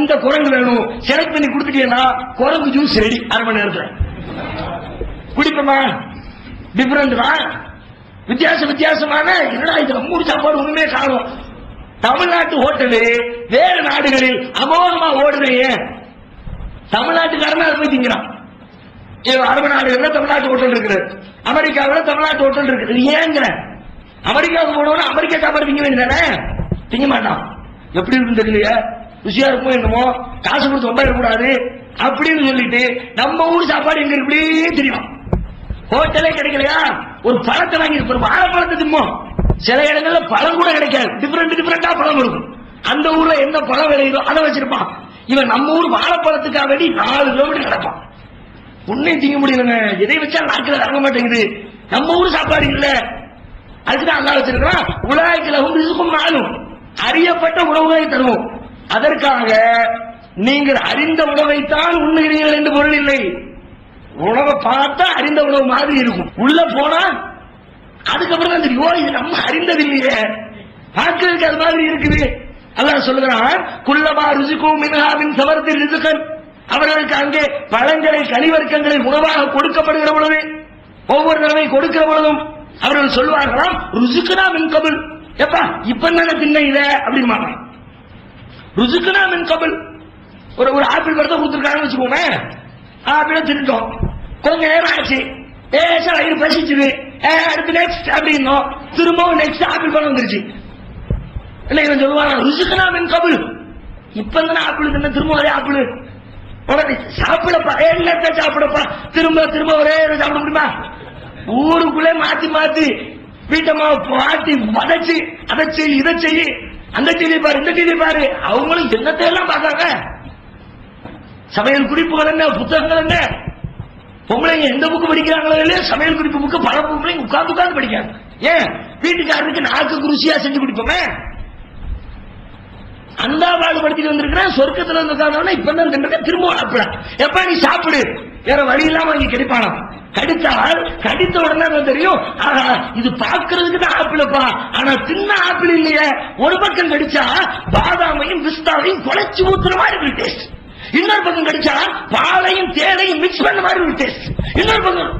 இந்த குரங்கு வேணும் செலக்ட் பண்ணி கொடுத்துட்டீங்கன்னா குரங்கு ஜூஸ் ரெடி 1/2 மணி நேரத்துல குடிப்போமா? டிஃபரெண்ட் தான், வித்தியாசமான. என்னடா இது நம்ம ஊர் சாப்பாடு ஒண்ணுமே காணும். தமிழ்நாட்டு ஹோட்டலு வேறு நாடுகளில் அமோகமா ஓடுறீங்க. தமிழ்நாட்டுக்காரனா போய் திங்கிறான். அரபு நாடுகள்ல தமிழ்நாட்டு ஹோட்டல் இருக்குது, அமெரிக்காவில் தமிழ்நாட்டு ஹோட்டல் இருக்குது. ஏங்கிற அமெரிக்காவுக்கு போனோம்னா அமெரிக்கா சாப்பாடு திங்க வேண்டியதானே? திங்க மாட்டான். எப்படி இருக்குன்னு தெரியலையா, ருசியா இருக்கும் என்னமோ, காசு கொடுத்து ரொம்ப இருக்கக்கூடாது அப்படின்னு சொல்லிட்டு நம்ம ஊர் சாப்பாடு எங்க இப்படி தெரியும். ஹோட்டலே கிடைக்கலையா, ஒரு பழத்தை வாங்கி ஒரு வாழைப்பழத்தை திம்போம். சில இடங்கள்ல பழம் கூட கிடைக்காது, டிஃபரெண்டா பழம் இருக்கும். அந்த ஊர்ல என்ன பழம் விளையுதோ அதை வச்சிருப்பான். இவன் நம்ம ஊர் வாழைப்பழத்துக்காக வேண்டி 4 கிலோமீட்டர் கிடப்பான். ஒன்னையும் திங்க முடியலங்க, எதை வச்சா நாட்கள் இறங்க மாட்டேங்குது. நம்ம ஊர் சாப்பாடு இல்ல, அதுக்குதான் அல்லா வச்சிருக்கான் உலகிலும் ரிசுக்கும் நானும் அறியப்பட்ட உணவுகளை தருவோம். அதற்காக நீங்கள் அறிந்த உணவைத்தான் உண்ணுகிறீர்கள் என்று பொருள் இல்லை. உணவை பார்த்தா அறிந்த உணவு மாதிரி இருக்கும், உள்ள போனா அதுக்கப்புறம் தான் தெரியும் இது நம்ம அறிந்தது இல்லையே, பார்க்கிறதுக்கு அது மாதிரி இருக்குது. அல்லாஹ் சொல்லுகிறான் குல்லமா ருசிக்கும் மின்ஹாவின் சவர்த்தி ரிசுகன். அவர்களுக்கு அங்கே பழங்களை கனிவர்க்கங்களை உணவாக கொடுக்கப்படுகிற பொழுது, ஒவ்வொரு தடவை கொடுக்கிற பொழுதும் அவர்கள் சொல்லுவார்களாம் ருசுக்குனா மின் கபுல். எப்பா இப்ப தானே தின்ன இத அப்படின்னு ருசுக்குனா மின் கபுல். ஒரு ஆப்பிள் பழத்தை கொடுத்துருக்காங்கன்னு வச்சுக்கோங்க, ஆப்பிள தின்னுட்டோம், கொஞ்ச நேரம் ஆச்சு, வயிறு பசிச்சுது, அடுத்து நெக்ஸ்ட் அப்படின்னோம், திரும்பவும் நெக்ஸ்ட் ஆப்பிள் பழம் வந்துருச்சு. இல்ல இவன் சொல்லுவாங்க ருசுக்குனா மின் கபுல். இப்ப தானே ஆப்பிள் தின்ன, திரும்ப ஒரே ஆப்பிள் உடனே சாப்பிடப்பா, எல்லாத்தையும் சாப்பிடப்பா, திரும்ப ஒரே சாப்பிட முடியுமா? ஊருக்குள்ளே மாத்தி வீட்டம்மா பாட்டி வதச்சு அதை செய் இதை செய்ய, அந்த டிவி பாரு இந்த டிவி பாரு, அவங்களும் என்னத்தை எல்லாம் பார்த்தாங்க. சமையல் குறிப்புகள் என்ன, புத்தகங்கள் என்ன, பொம்பளைங்க எந்த புக்கு படிக்கிறாங்களோ இல்லையா, சமையல் குறிப்பு புக்கு பல பொம்பளைங்க உட்கார்ந்து படிக்காங்க. ஏன் வீட்டுக்காரருக்கு நாக்கு ருசியா செஞ்சு குடிப்போமே. அந்த பாடுபடுத்திட்டு வந்திருக்கிறேன், சொர்க்கத்துல வந்து உட்கார்ந்தவன இப்ப தான் தின்ன, திரும்ப சாப்பிட. எப்ப நீ சாப்பிடு, வேற வழி இல்லாம அங்க கிடைப்பானா? கடித்தால் கடித்த உடனே தெரியும், இது பாக்குறதுக்கு தான் ஆப்பிளப்பா, ஆனா தின்ன ஆப்பிள் இல்லையே. ஒரு பக்கம் கடிச்சா பாதாமையும் பிஸ்தாவையும் குழைச்சு ஊத்துற மாதிரி ஒரு டேஸ்ட், இன்னொரு பக்கம் கடிச்சா பாலையும் தேனையும் மிக்ஸ் பண்ண மாதிரி ஒரு டேஸ்ட், இன்னொரு பக்கம்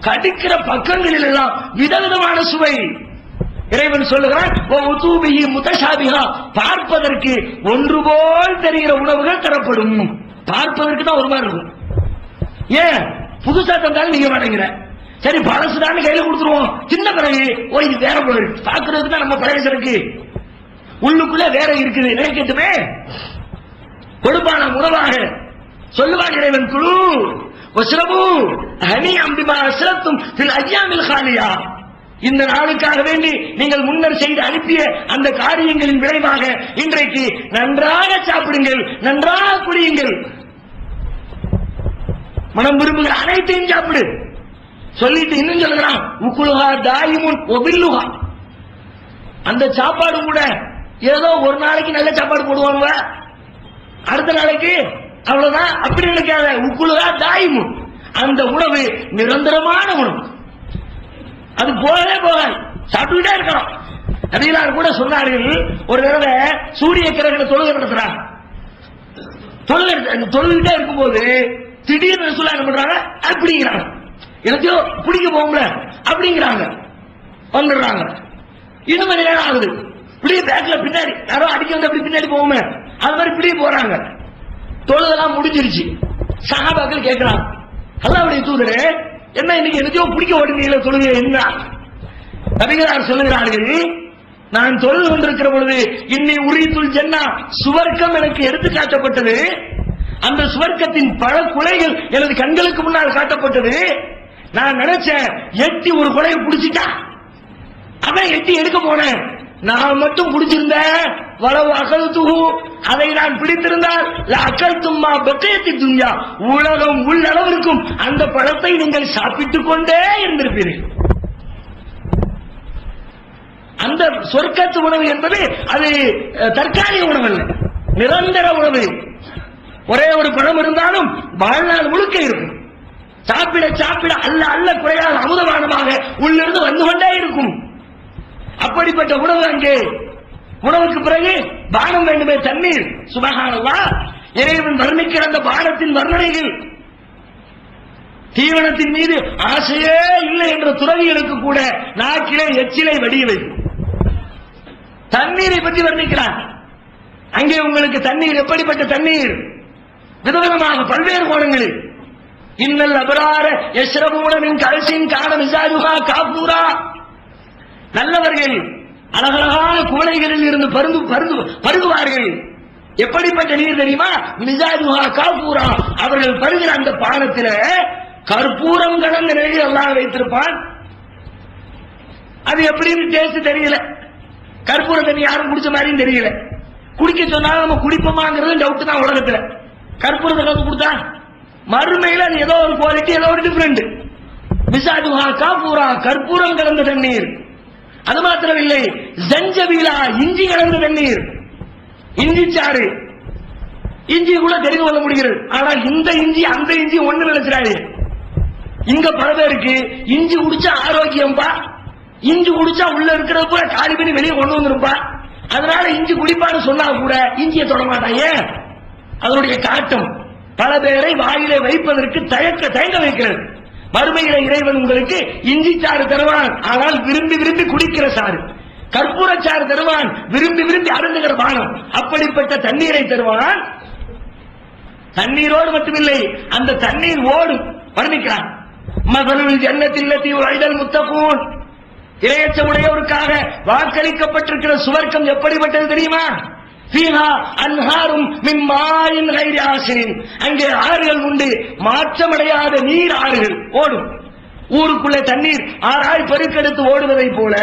கடிக்கிற பக்கங்களில் எல்லாம் விதவிதமான சுவை. இறைவன் சொல்லுகிறான் பார்ப்பதற்கு ஒன்று போல் தெரிகிற உணவுகள் தரப்படும். பார்ப்பதற்கு தான் ஒரு மாதிரி இருக்கும். ஏன் புதுசா தந்தாலும் நீங்க மாட்டேங்கிற, சரி பழசுதான் கையில கொடுத்துருவோம், சின்ன பிறகு இது வேற போல இருக்கு, பாக்குறதுக்கு தான் நம்ம பழைய சரக்கு, உள்ளுக்குள்ள வேற இருக்குது நினைக்கட்டுமே. கொடுப்பான உணவாக சொல்லுவான் இறைவன் குழு வஸ்ரபு ஹனி அம்பிமா அஸ்ரத்தும் ஃபில் அய்யாமில் காலியா. இந்த நாளுக்காக வேண்டி நீங்கள் முன்னர் செய்து அனுப்பிய அந்த காரியங்களின் விளைவாக இன்றைக்கு நன்றாக சாப்பிடுங்கள், நன்றாக குடியுங்கள், மனம் விரும்புகிற அனைத்தையும் சாப்பிடு சொல்லிட்டு இன்னும் சொல்லுகிறான் உக்குலுஹா தாயிமுன் ஒபில்லுஹா. அந்த சாப்பாடு கூட ஏதோ ஒரு நாளைக்கு நல்ல சாப்பாடு போடுவாங்க, அடுத்த நாளைக்கு அவ்வளவுதான் அப்படி நினைக்காத. உக்குலுஹா தாயிமுன், அந்த உணவு நிரந்தரமான உணவு, அது போகவே போகாது, சாப்பிட்டுக்கிட்டே இருக்கணும். நபிகளார் கூட சொன்னார்கள், ஒரு தடவை சூரிய கிரகண தொழுகை நடத்துறாங்க, தொழுகிட்டே இருக்கும்போது திடீர்னு சொல்ல என்ன பண்றாங்க, அப்படிங்கிறாங்க, எனக்கோ பிடிக்க போகும்ல அப்படிங்கிறாங்க, வந்துடுறாங்க. இன்னும் கொஞ்ச நேரம் ஆகுது, இப்படியே பேக்ல பின்னாடி யாரோ அடிக்க வந்து அப்படி பின்னாடி போகுமே அது மாதிரி இப்படியே போறாங்க. தொழுதெல்லாம் முடிஞ்சிருச்சு. சஹாபாக்கள் கேட்கிறாங்க, அல்லாஹ்வுடைய தூதரே என்ன இன்னைக்கு எனக்கோ பிடிக்க ஓடுனீங்களே தொழுகை என்ன? நபிகளார் சொல்லுகிறார்கள், நான் தொழுது கொண்டிருக்கிற பொழுது இன்னி உரீத்துல் ஜன்னா, சுவர்க்கம் எனக்கு எடுத்து காட்டப்பட்டது, அந்த சுவர்க்கத்தின் பல குலைகள் எனது கண்களுக்கு முன்னால் காட்டப்பட்டது. நான் நினைச்சேன் எட்டி ஒரு குலையை பிடிச்சிட்டா, அதான் எட்டி எடுக்க போனேன், நான் மட்டும் பிடிச்சிருந்தேன் வளவு அகல்துகு, அதை நான் பிடித்திருந்தால் அகல் தும்மா பக்கயத்தி துன்யா, உலகம் உள்ளளவிற்கும் அந்த பழத்தை நீங்கள் சாப்பிட்டுக் கொண்டே இருந்திருப்பீர்கள். அந்த சொர்க்கத்து உணவு என்பது அது தற்காலிக உணவு அல்ல, நிரந்தர உணவு. ஒரே ஒரு பழம் இருந்தாலும் வாழ்நாள் முழுக்க இருக்கும், சாப்பிட சாப்பிட அல்ல அல்ல குறையாத அமுதமானமாக உள்ளிருந்து வந்து கொண்டே இருக்கும். அப்படிப்பட்ட உணவு அங்கே உணவுக்கு பிறகு பானம் வேண்டுமே, தண்ணீர். சுபஹானல்லாஹ், இறைவன் வர்ணிக்கிற அந்த பானத்தின் வர்ணனைகள். தீவனத்தின் மீது ஆசையே இல்லை என்ற துறவிகளுக்கு கூட நாக்கிலே எச்சிலை வடிய வைக்கும். தண்ணீரை பற்றி வர்ணிக்கிறார். அங்கே உங்களுக்கு தண்ணீர் எப்படிப்பட்ட தண்ணீர்? விதவிதமாக பல்வேறு கோணங்களில். இன்னல் அபரார யஷ்ரபூன மின் கல்சின் கான மிஸாஜுஹா காஃபூரா. நல்லவர்கள் அழகழகான குவளைகளில் இருந்து பருகுவார்கள். எப்படிப்பட்ட நீர் தெரியுமா? மிஸாஜுஹா காஃபூரா. அவர்கள் பருகிற அந்த பானத்தில கற்பூரம் கலந்த நிலையில் அல்லாஹ் வைத்திருப்பான். அது எப்படின்னு டேஸ்ட் தெரியல. கற்பூர தண்ணி யாரும் குடிச்ச மாதிரியும் தெரியல. குடிக்க சொன்னாலும் நம்ம குடிப்போமாங்கிறது டவுட் தான் உலகத்துல. கற்பூரத்தை கலந்து கொடுத்தா மறுமையில் அது ஏதோ ஒரு குவாலிட்டி, ஏதோ ஒரு டிஃபரெண்ட். மிஸாஜுஹா காஃபூரா, கற்பூரம் கலந்த தண்ணீர். அது மாத்திரமில்லை, ஜஞ்சபீலா, இஞ்சி கலந்த தண்ணீர். இஞ்சி சாறு, இஞ்சி கூட தெரிந்து கொள்ள முடிகிறது. ஆனா இந்த இஞ்சி அந்த இஞ்சி ஒண்ணு நினைச்சாரு. இங்க பல பேருக்கு இஞ்சி குடிச்சா ஆரோக்கியம்பா, இஞ்சி குடிச்சா உள்ள இருக்கிறது கூட காலி பண்ணி வெளியே கொண்டு வந்துருப்பா, அதனால இஞ்சி குடிப்பான்னு சொன்னா கூட இஞ்சியை தொட மாட்டாங்க. அதனுடைய காட்டம் பல பேரை வாயிலை வைப்பதற்கு தயங்க வைக்கிறது. மறுமையில இறைவன் உங்களுக்கு இஞ்சி சாறு தருவான், ஆனால் விரும்பி விரும்பி குடிக்கிற சாறு. கற்பூர சாறு தருவான், விரும்பி விரும்பி அருந்துகிற பானம். அப்படிப்பட்ட தண்ணீரை தருவான். தண்ணீரோடு மட்டுமில்லை, அந்த தண்ணீர் ஓடும். வர்ணிக்கிறான். மகளுள் ஜன்னத்தில்லத்தி வைதல் முத்தகூன். இரையச்சமுடையவருக்காக வாக்களிக்கப்பட்டிருக்கிற சுவர்க்கம் எப்படிப்பட்டது தெரியுமா? ஃபீஹா அன்ஹாரும் மின் மாயின் கைரி ஆசிரின். அங்கே ஆறுகள் உண்டு, மாற்றமடையாத நீர் ஆறுகள் ஓடும். ஊருக்குள்ளே தண்ணீர் ஆறாய் பெருக்கெடுத்து ஓடுவதை போல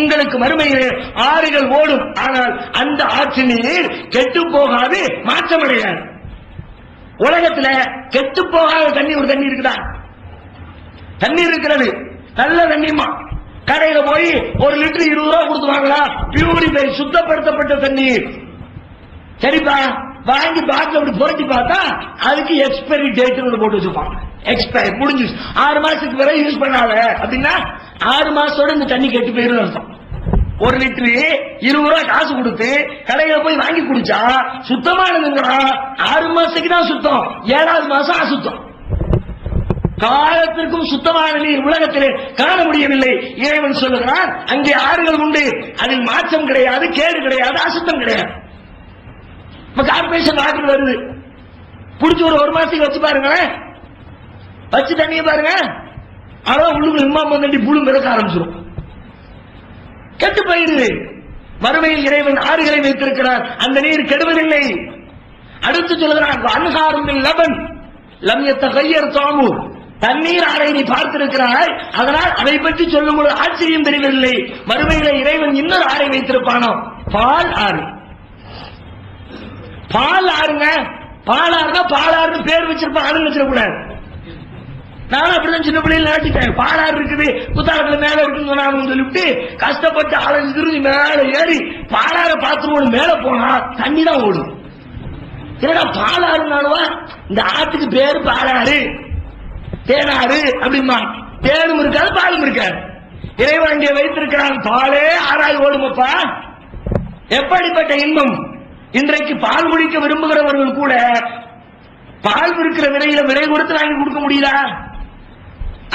உங்களுக்கு மறுமையில் ஆறுகள் ஓடும். ஆனால் அந்த ஆற்று நீர் கெட்டு போகாது, மாற்றமடையாது. உலகத்துல கெட்டு போகாத தண்ணி ஒரு தண்ணி இருக்குதா? தண்ணீர் இருக்கிறது, நல்ல தண்ணிமா. கடையில போய் 1 லிட்டர் 20 ரூபா கொடுத்து வாங்கலாம், பியூரிஃபை, சுத்தப்படுத்தப்பட்ட தண்ணீர். சரிப்பா, வாங்கி பார்த்து அப்படி புரட்டி பார்த்தா அதுக்கு எக்ஸ்பைரி டேட் போட்டு வச்சுப்பாங்க. எக்ஸ்பைரி முடிஞ்சு 6 மாசத்துக்கு பிறகு யூஸ் பண்ணாத அப்படின்னா 6 மாசத்தோட இந்த தண்ணி கெட்டு போயிரும் அர்த்தம். 1 லிட்டர் 20 ரூபா காசு கொடுத்து கடையில போய் வாங்கி குடிச்சா சுத்தமானதுங்கிறா 6 மாசத்துக்கு தான் சுத்தம், 7வது மாசம் அசுத்தம். காலத்திற்கும் சுத்தமான நீர் உலகத்திலே காண முடியவில்லை. இறைவன் சொல்லுகிறான், அங்கே ஆறுகள் உண்டு, அதில் மாற்றம் கிடையாது, கேடு கிடையாது, அசுத்தம் கிடையாது. கார்பரேஷன் வாட்டர் வருது, புடிச்சு ஒரு மாசத்துக்கு வச்சு பாருங்க, வச்சு தண்ணியை பாருங்க, அதான் உள்ளுக்குள்ள இம்மாம் தண்ணி புழு மிதக்க ஆரம்பிச்சிடும், கெட்டு போயிருது. மறுமையில் இறைவன் ஆறுகளை வைத்திருக்கிறார், அந்த நீர் கெடுவதில்லை. அடுத்து சொல்லுகிறான், அன்ஹாரும் லபன் லம் யத்தகய்யர் தாமு. தண்ணீர் ஆறை நீ பார்த்திருக்கிறாய், அதனால் அதை பற்றி சொல்லும் பொழுது ஆச்சரியம் தெரியவில்லை. மறுமையில இறைவன் இன்னொரு ஆறை வைத்திருப்பானோ, பால் ஆறு. பால் ஆறுங்க, பால் ஆறுனா பாலாறுன்னு பேர் வச்சிருப்பான், ஆளுன்னு வச்சிடக்கூடாது. நானும் அப்படிதான் சின்ன பிள்ளைகள் நினைச்சிட்டேன், பாலாறு இருக்குது புத்தாளத்துல மேல இருக்குன்னு சொன்னாங்கன்னு சொல்லிவிட்டு கஷ்டப்பட்டு ஆளு திரும்பி மேல ஏறி பாலாறு பார்த்துருவோம். மேல போனா தண்ணி தான் ஓடும். ஏன்னா பாலாறுனாலுவா, இந்த ஆத்துக்கு பேரு பாலாறு, தேனாறு அப்படிமா. தேனும் இருக்காது, பாலும் இருக்காது. இறைவன் அங்கே வைத்திருக்கிறான், பாலே ஆறாய் ஓடுமப்பா. எப்படிப்பட்ட இன்பம்! இன்றைக்கு பால் குடிக்க விரும்புகிறவர்கள் கூட பால் இருக்கிற விலையில விலை கொடுத்து வாங்கி கொடுக்க முடியல.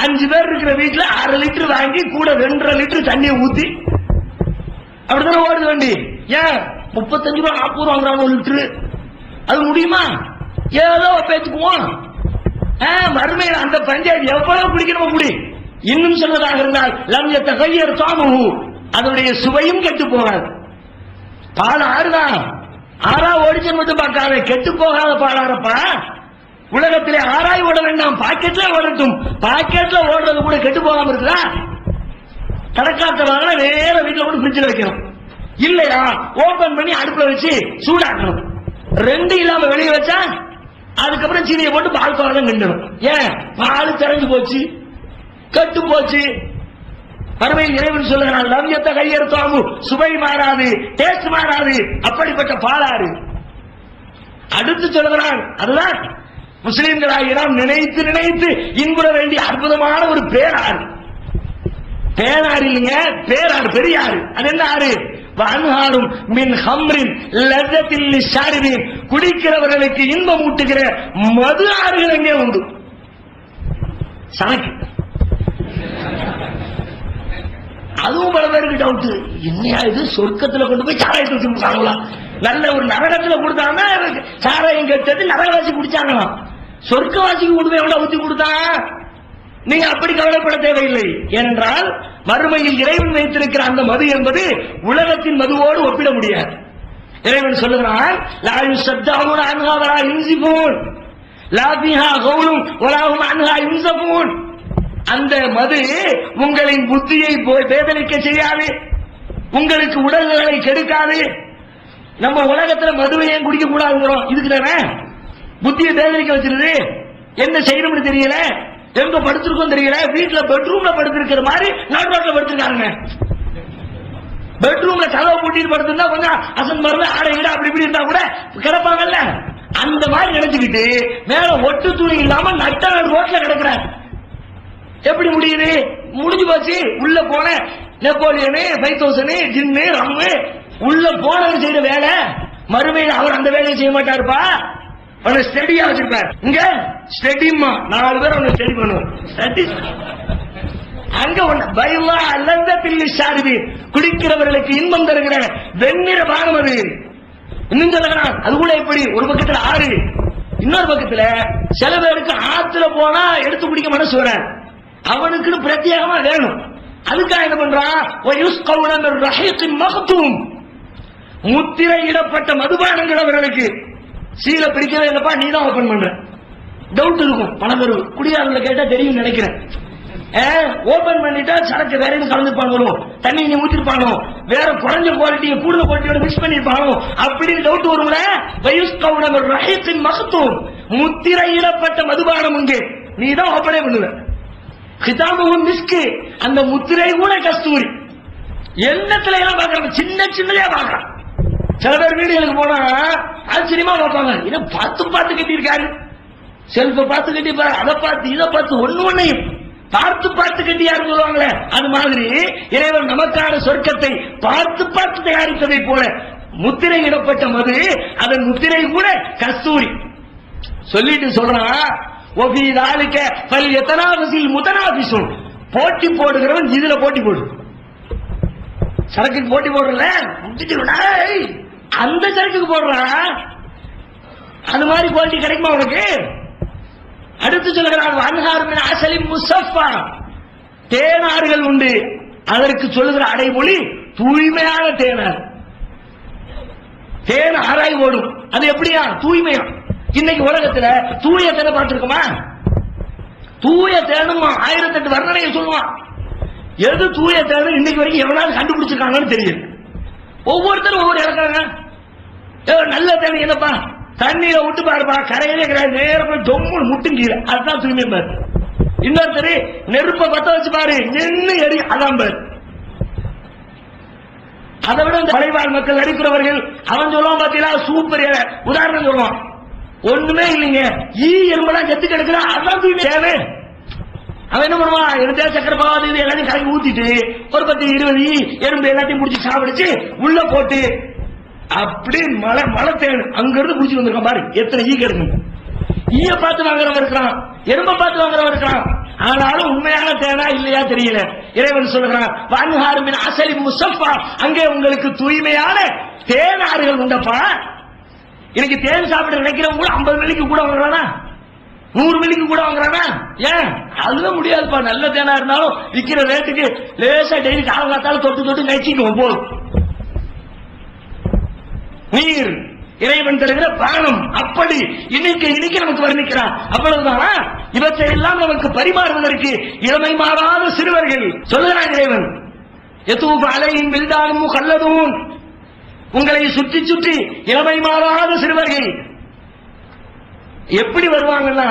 5 பேர் இருக்கிற வீட்டுல 1/2 லிட்டர் வாங்கி கூட 2.5 லிட்டர் தண்ணியை ஊத்தி அப்படித்தானே ஓடுது வண்டி. ஏன் 35 ரூபா 40 ரூபா வாங்குறாங்க 1 லிட்டரு? அது முடியுமா? ஏதோ பேச்சுக்குவோம். மறுமையில் அந்த பஞ்சாயத்து எவ்வளவு குடிக்கணுமோ குடி. இன்னும் சொல்வதாக இருந்தால் லம் யத்தகய்யர் தாமுஹு, அதனுடைய சுவையும் கெட்டு போகாது. பால் ஆறுதான், ஆறா ஓடிச்சு மட்டும் பார்க்காத, கெட்டு போகாத பாலாரப்பா. உலகத்திலே ஆறாய் ஓட வேண்டாம், பாக்கெட்ல ஓடட்டும். பாக்கெட்ல ஓடுறது கூட கெட்டு போகாம இருக்குதா? கடற்காத்த வாங்கினா நேர வீட்டுல கூட ஃப்ரிட்ஜில் வைக்கணும். இல்லையா ஓபன் பண்ணி அடுப்புல வச்சு சூடாக்கணும். 2 இல்லாம வெளியே வச்சா அதுக்கப்புறம் சீனியை போட்டு பால் கோலம் கிண்டணும். ஏன்? பால் திறஞ்சு போச்சு, கட்டு போச்சு. மறுமையில் இறைவன் சொல்லுகிறான், லம் யத்தகய்யர் தாமு, சுவை மாறாது, டேஸ்ட் மாறாது, அப்படிப்பட்ட பாலாறு. அடுத்து சொல்லுகிறான், அதுதான் முஸ்லிம்களாகிய நாம் நினைத்து நினைத்து இன்புற வேண்டிய அற்புதமான ஒரு பேராறு. பேராறு இல்லைங்க, பேராறு, பெரிய ஆறு. அது என்ன ஆறு? வஅன்ஹாரும் மின் ஹம்ரின் லஸத்தில் லிஷாரிபின், குடிக்கிறவர்களுக்கு இன்பம் ஊட்டுகிற மது ஆறுகள் எங்கே உண்டு. சரக்கு. அதுவும் பல பேருக்கு டவுட், என்னையா இது சொர்க்கத்துல கொண்டு போய் சாராயத்தை ஊற்றி கொடுத்தாங்களா, நல்ல ஒரு நரகத்துல கொடுத்தாங்கன்னா சாராயம் கெட்டது நரகவாசி குடிச்சாங்களாம், சொர்க்கவாசிக்கு கொண்டு போய் எவ்வளவு ஊற்றி கொடுத்தா. நீங்க அப்படி கவலைப்பட தேவையில்லை. ஏனென்றால் மறுமையில் இறைவன் வைத்திருக்கிற அந்த மது என்பது உலகத்தின் மதுவோடு ஒப்பிட முடியாது. இறைவன் சொல்லுகிறான், லா யுஸத்தஊன அன்ஹா வலா யுன்ஸிஃபூன் லா ஃபீஹா கௌலும் வலா ஹும் அன்ஹா யுன்ஸஃபூன். அந்த மது உங்களின் புத்தியை வேதனைக்க செய்யாது, உங்களுக்கு உடல்களை கெடுக்காது. நம்ம உலகத்துல மதுவை ஏன் குடிக்க கூடாதுங்கிறோம், இதுக்கு தானே புத்தியை வேதனைக்க வச்சிருது. என்ன செய்யணும்னு தெரியல, எங்க படுத்திருக்கோம் தெரியல, வீட்டுல பெட்ரூம்ல படுத்திருக்கிற மாதிரி நாட்ல படுத்திருக்காங்க. பெட்ரூம்ல கதவை பூட்டிட்டு படுத்திருந்தா கொஞ்சம் அசன் மருந்து ஆடை விட அப்படி இப்படி இருந்தா கூட கிடப்பாங்கல்ல, அந்த மாதிரி நினைச்சுக்கிட்டு மேல ஒட்டு துணி இல்லாம நட்ட ரோட்ல கிடக்குறாங்க. எப்படி முடியுது? முடிஞ்சு போச்சு. உள்ள போன நெப்போலியனு 5000 ஜின்னு ரம்மு உள்ள போனவர் செய்த வேலை, மறுமையில் அவர் அந்த வேலையை செய்ய மாட்டாருப்பா. அவனை ஸ்டடியா வச்சிருப்பார். இங்க ஸ்டடிமா 4 பேர் அவனை ஸ்டடி பண்ணுவோம். அங்க ஒண்ணு பைவா அல்லந்த பில்லி சாரிபி, குடிக்கிறவர்களுக்கு இன்பம் தருகிற வெண்ணிற பானம் அது. இன்னும் சொல்லுகிறான், அது கூட எப்படி, ஒரு பக்கத்துல ஆறு, இன்னொரு பக்கத்துல சில பேருக்கு ஆத்துல போனா எடுத்து குடிக்க மனசு வர, அவனுக்குன்னு பிரத்யேகமா வேணும். அதுக்காக என்ன பண்றான், முத்திரையிடப்பட்ட மதுபானங்கள் அவர்களுக்கு. சீல பிடிக்கவே இல்லப்பா, நீ தான் ஓபன் பண்ற. டவுட் இருக்கும் பல பேர், குடியாரங்களை கேட்டா தெரியும் நினைக்கிறேன். ஓபன் பண்ணிட்டா சரக்கு வேற எதுவும் கலந்துருப்பாங்களோ, தண்ணி நீ ஊத்திருப்பானோ, வேற குறைஞ்ச குவாலிட்டியை கூடுதல் குவாலிட்டியோட மிக்ஸ் பண்ணிருப்பானோ அப்படின்னு டவுட் வரும்ல. வயுஸ்கவுனத்தின் மகத்துவம், முத்திரையிடப்பட்ட மதுபானம் இங்கே நீ தான் ஓபனே பண்ணுவ. கிதாபும் மிஸ்கு, அந்த முத்திரை கூட கஸ்தூரி. எண்ணத்துல எல்லாம் பாக்குறாங்க, சின்ன சின்னதே பாக்குறான். சில பேர் வீடுகளுக்கு போனா ஆச்சரியமா பார்ப்பாங்க, இதை பார்த்து பார்த்து கட்டியிருக்காரு, செல்ஃப பார்த்து கட்டிப்பாரு, அதை பார்த்து இதை பார்த்து ஒன்னையும் பார்த்து பார்த்து கட்டி யாரு சொல்லுவாங்களே, அது மாதிரி இறைவன் நமக்கான சொர்க்கத்தை பார்த்து பார்த்து தயாரித்ததை போல முத்திரை இடப்பட்ட மது, அதன் முத்திரை கூட கஸ்தூரி. சொல்லிட்டு சொல்றான், முதனாபிசும், போட்டி போடுகிறவன் இதுல போட்டி போடு. சரக்குக்கு போட்டி போடுறல, அந்த சரக்குக்கு போடுறான். அது மாதிரி குவாலிட்டி கிடைக்குமா உனக்கு? அடுத்து சொல்லுகிறான், அன்ஹாருமின் அஸலின் முஸஃபா, தேனாறுகள் உண்டு. அதற்கு சொல்லுகிற அடைமொழி தூய்மையான தேனார். தேன் ஆராய் ஓடும். அது எப்படியா? தூய்மையா. இன்னைக்கு உலகத்துல தூய தேனை பார்த்திருக்குமா? தூய தேனும் 1008 வர்ணனையை சொல்லுவான். எது தூய தேவை இன்னைக்கு வரைக்கும் எவனாலும் கண்டுபிடிச்சிருக்காங்கன்னு தெரியும். ஒவ்வொருத்தரும் ஒவ்வொரு இறக்காங்க. நல்ல தேவை என்னப்பா, தண்ணியில விட்டு பாருப்பா, கரையிலே கிடையாது, நேரம் போய் தொம்முன்னு முட்டுங்கீழ, அதுதான் தூய்மை பாரு. இன்னொருத்தர் நெருப்ப பத்த வச்சு பாரு, நின்று எரி, அதான் பாரு. அதை விட இந்த மலைவாழ் மக்கள் நடிக்கிறவர்கள் அவன் சொல்லுவான் பாத்தீங்களா, சூப்பர் உதாரணம் சொல்லுவான். ஒண்ணுமே இல்லைங்க, ஈ எறும்பெல்லாம் செத்து கிடக்குறான், அதான் தூய்மை தேவை. அவன் என்ன பண்ணுவான், எடுத்தா சக்கரை பாவாது இது எல்லாத்தையும் கலக்கி ஊத்திட்டு ஒரு 10-20 எறும்பு எல்லாத்தையும் முடிச்சு சாப்பிடுச்சு உள்ள போட்டு அப்படி மழை தேன் அங்க இருந்து குடிச்சு வந்திருக்கான். பாரு எத்தனை ஈ கிடக்கு. ஈய பார்த்து வாங்குறவன் இருக்கிறான், எறும்பை பார்த்து வாங்குறவன் இருக்கிறான். ஆனாலும் உண்மையான தேனா இல்லையா தெரியல. இறைவன் சொல்லுகிறான், வஅன்ஹாருமின் அஸலின் முஸஃபா, அங்கே உங்களுக்கு தூய்மையான தேனாறுகள் உண்டப்பா. இன்னைக்கு தேன் சாப்பிட நினைக்கிறவங்க கூட 50 மில்லிக்கு கூட வாங்குறானா, 100 மில்லிக்கு கூட வாங்குறானா? ஏன்? அதுதான் முடியாதுப்பா. நல்ல தேனா இருந்தாலும் விற்கிற ரேட்டுக்கு லேசா டெய்லி காலங்காத்தாலும் தொட்டு நெச்சிக்குவோம் போதும். நீர் இறைவன் தருகிற பானம் அப்படி இன்னைக்கு நமக்கு வர்ணிக்கிறான். அவ்வளவுதான். இவற்றை எல்லாம் நமக்கு பரிமாறுவதற்கு இளமை மாறாத சிறுவர்கள் சொல்லுகிறான் இறைவன். யதூஃபு அலைஹிம் வில்தானும் முகல்லதூன், உங்களை சுற்றி சுற்றி இளமை மாறாத சிறுவர்கள் எப்படி வருவாங்கன்னா,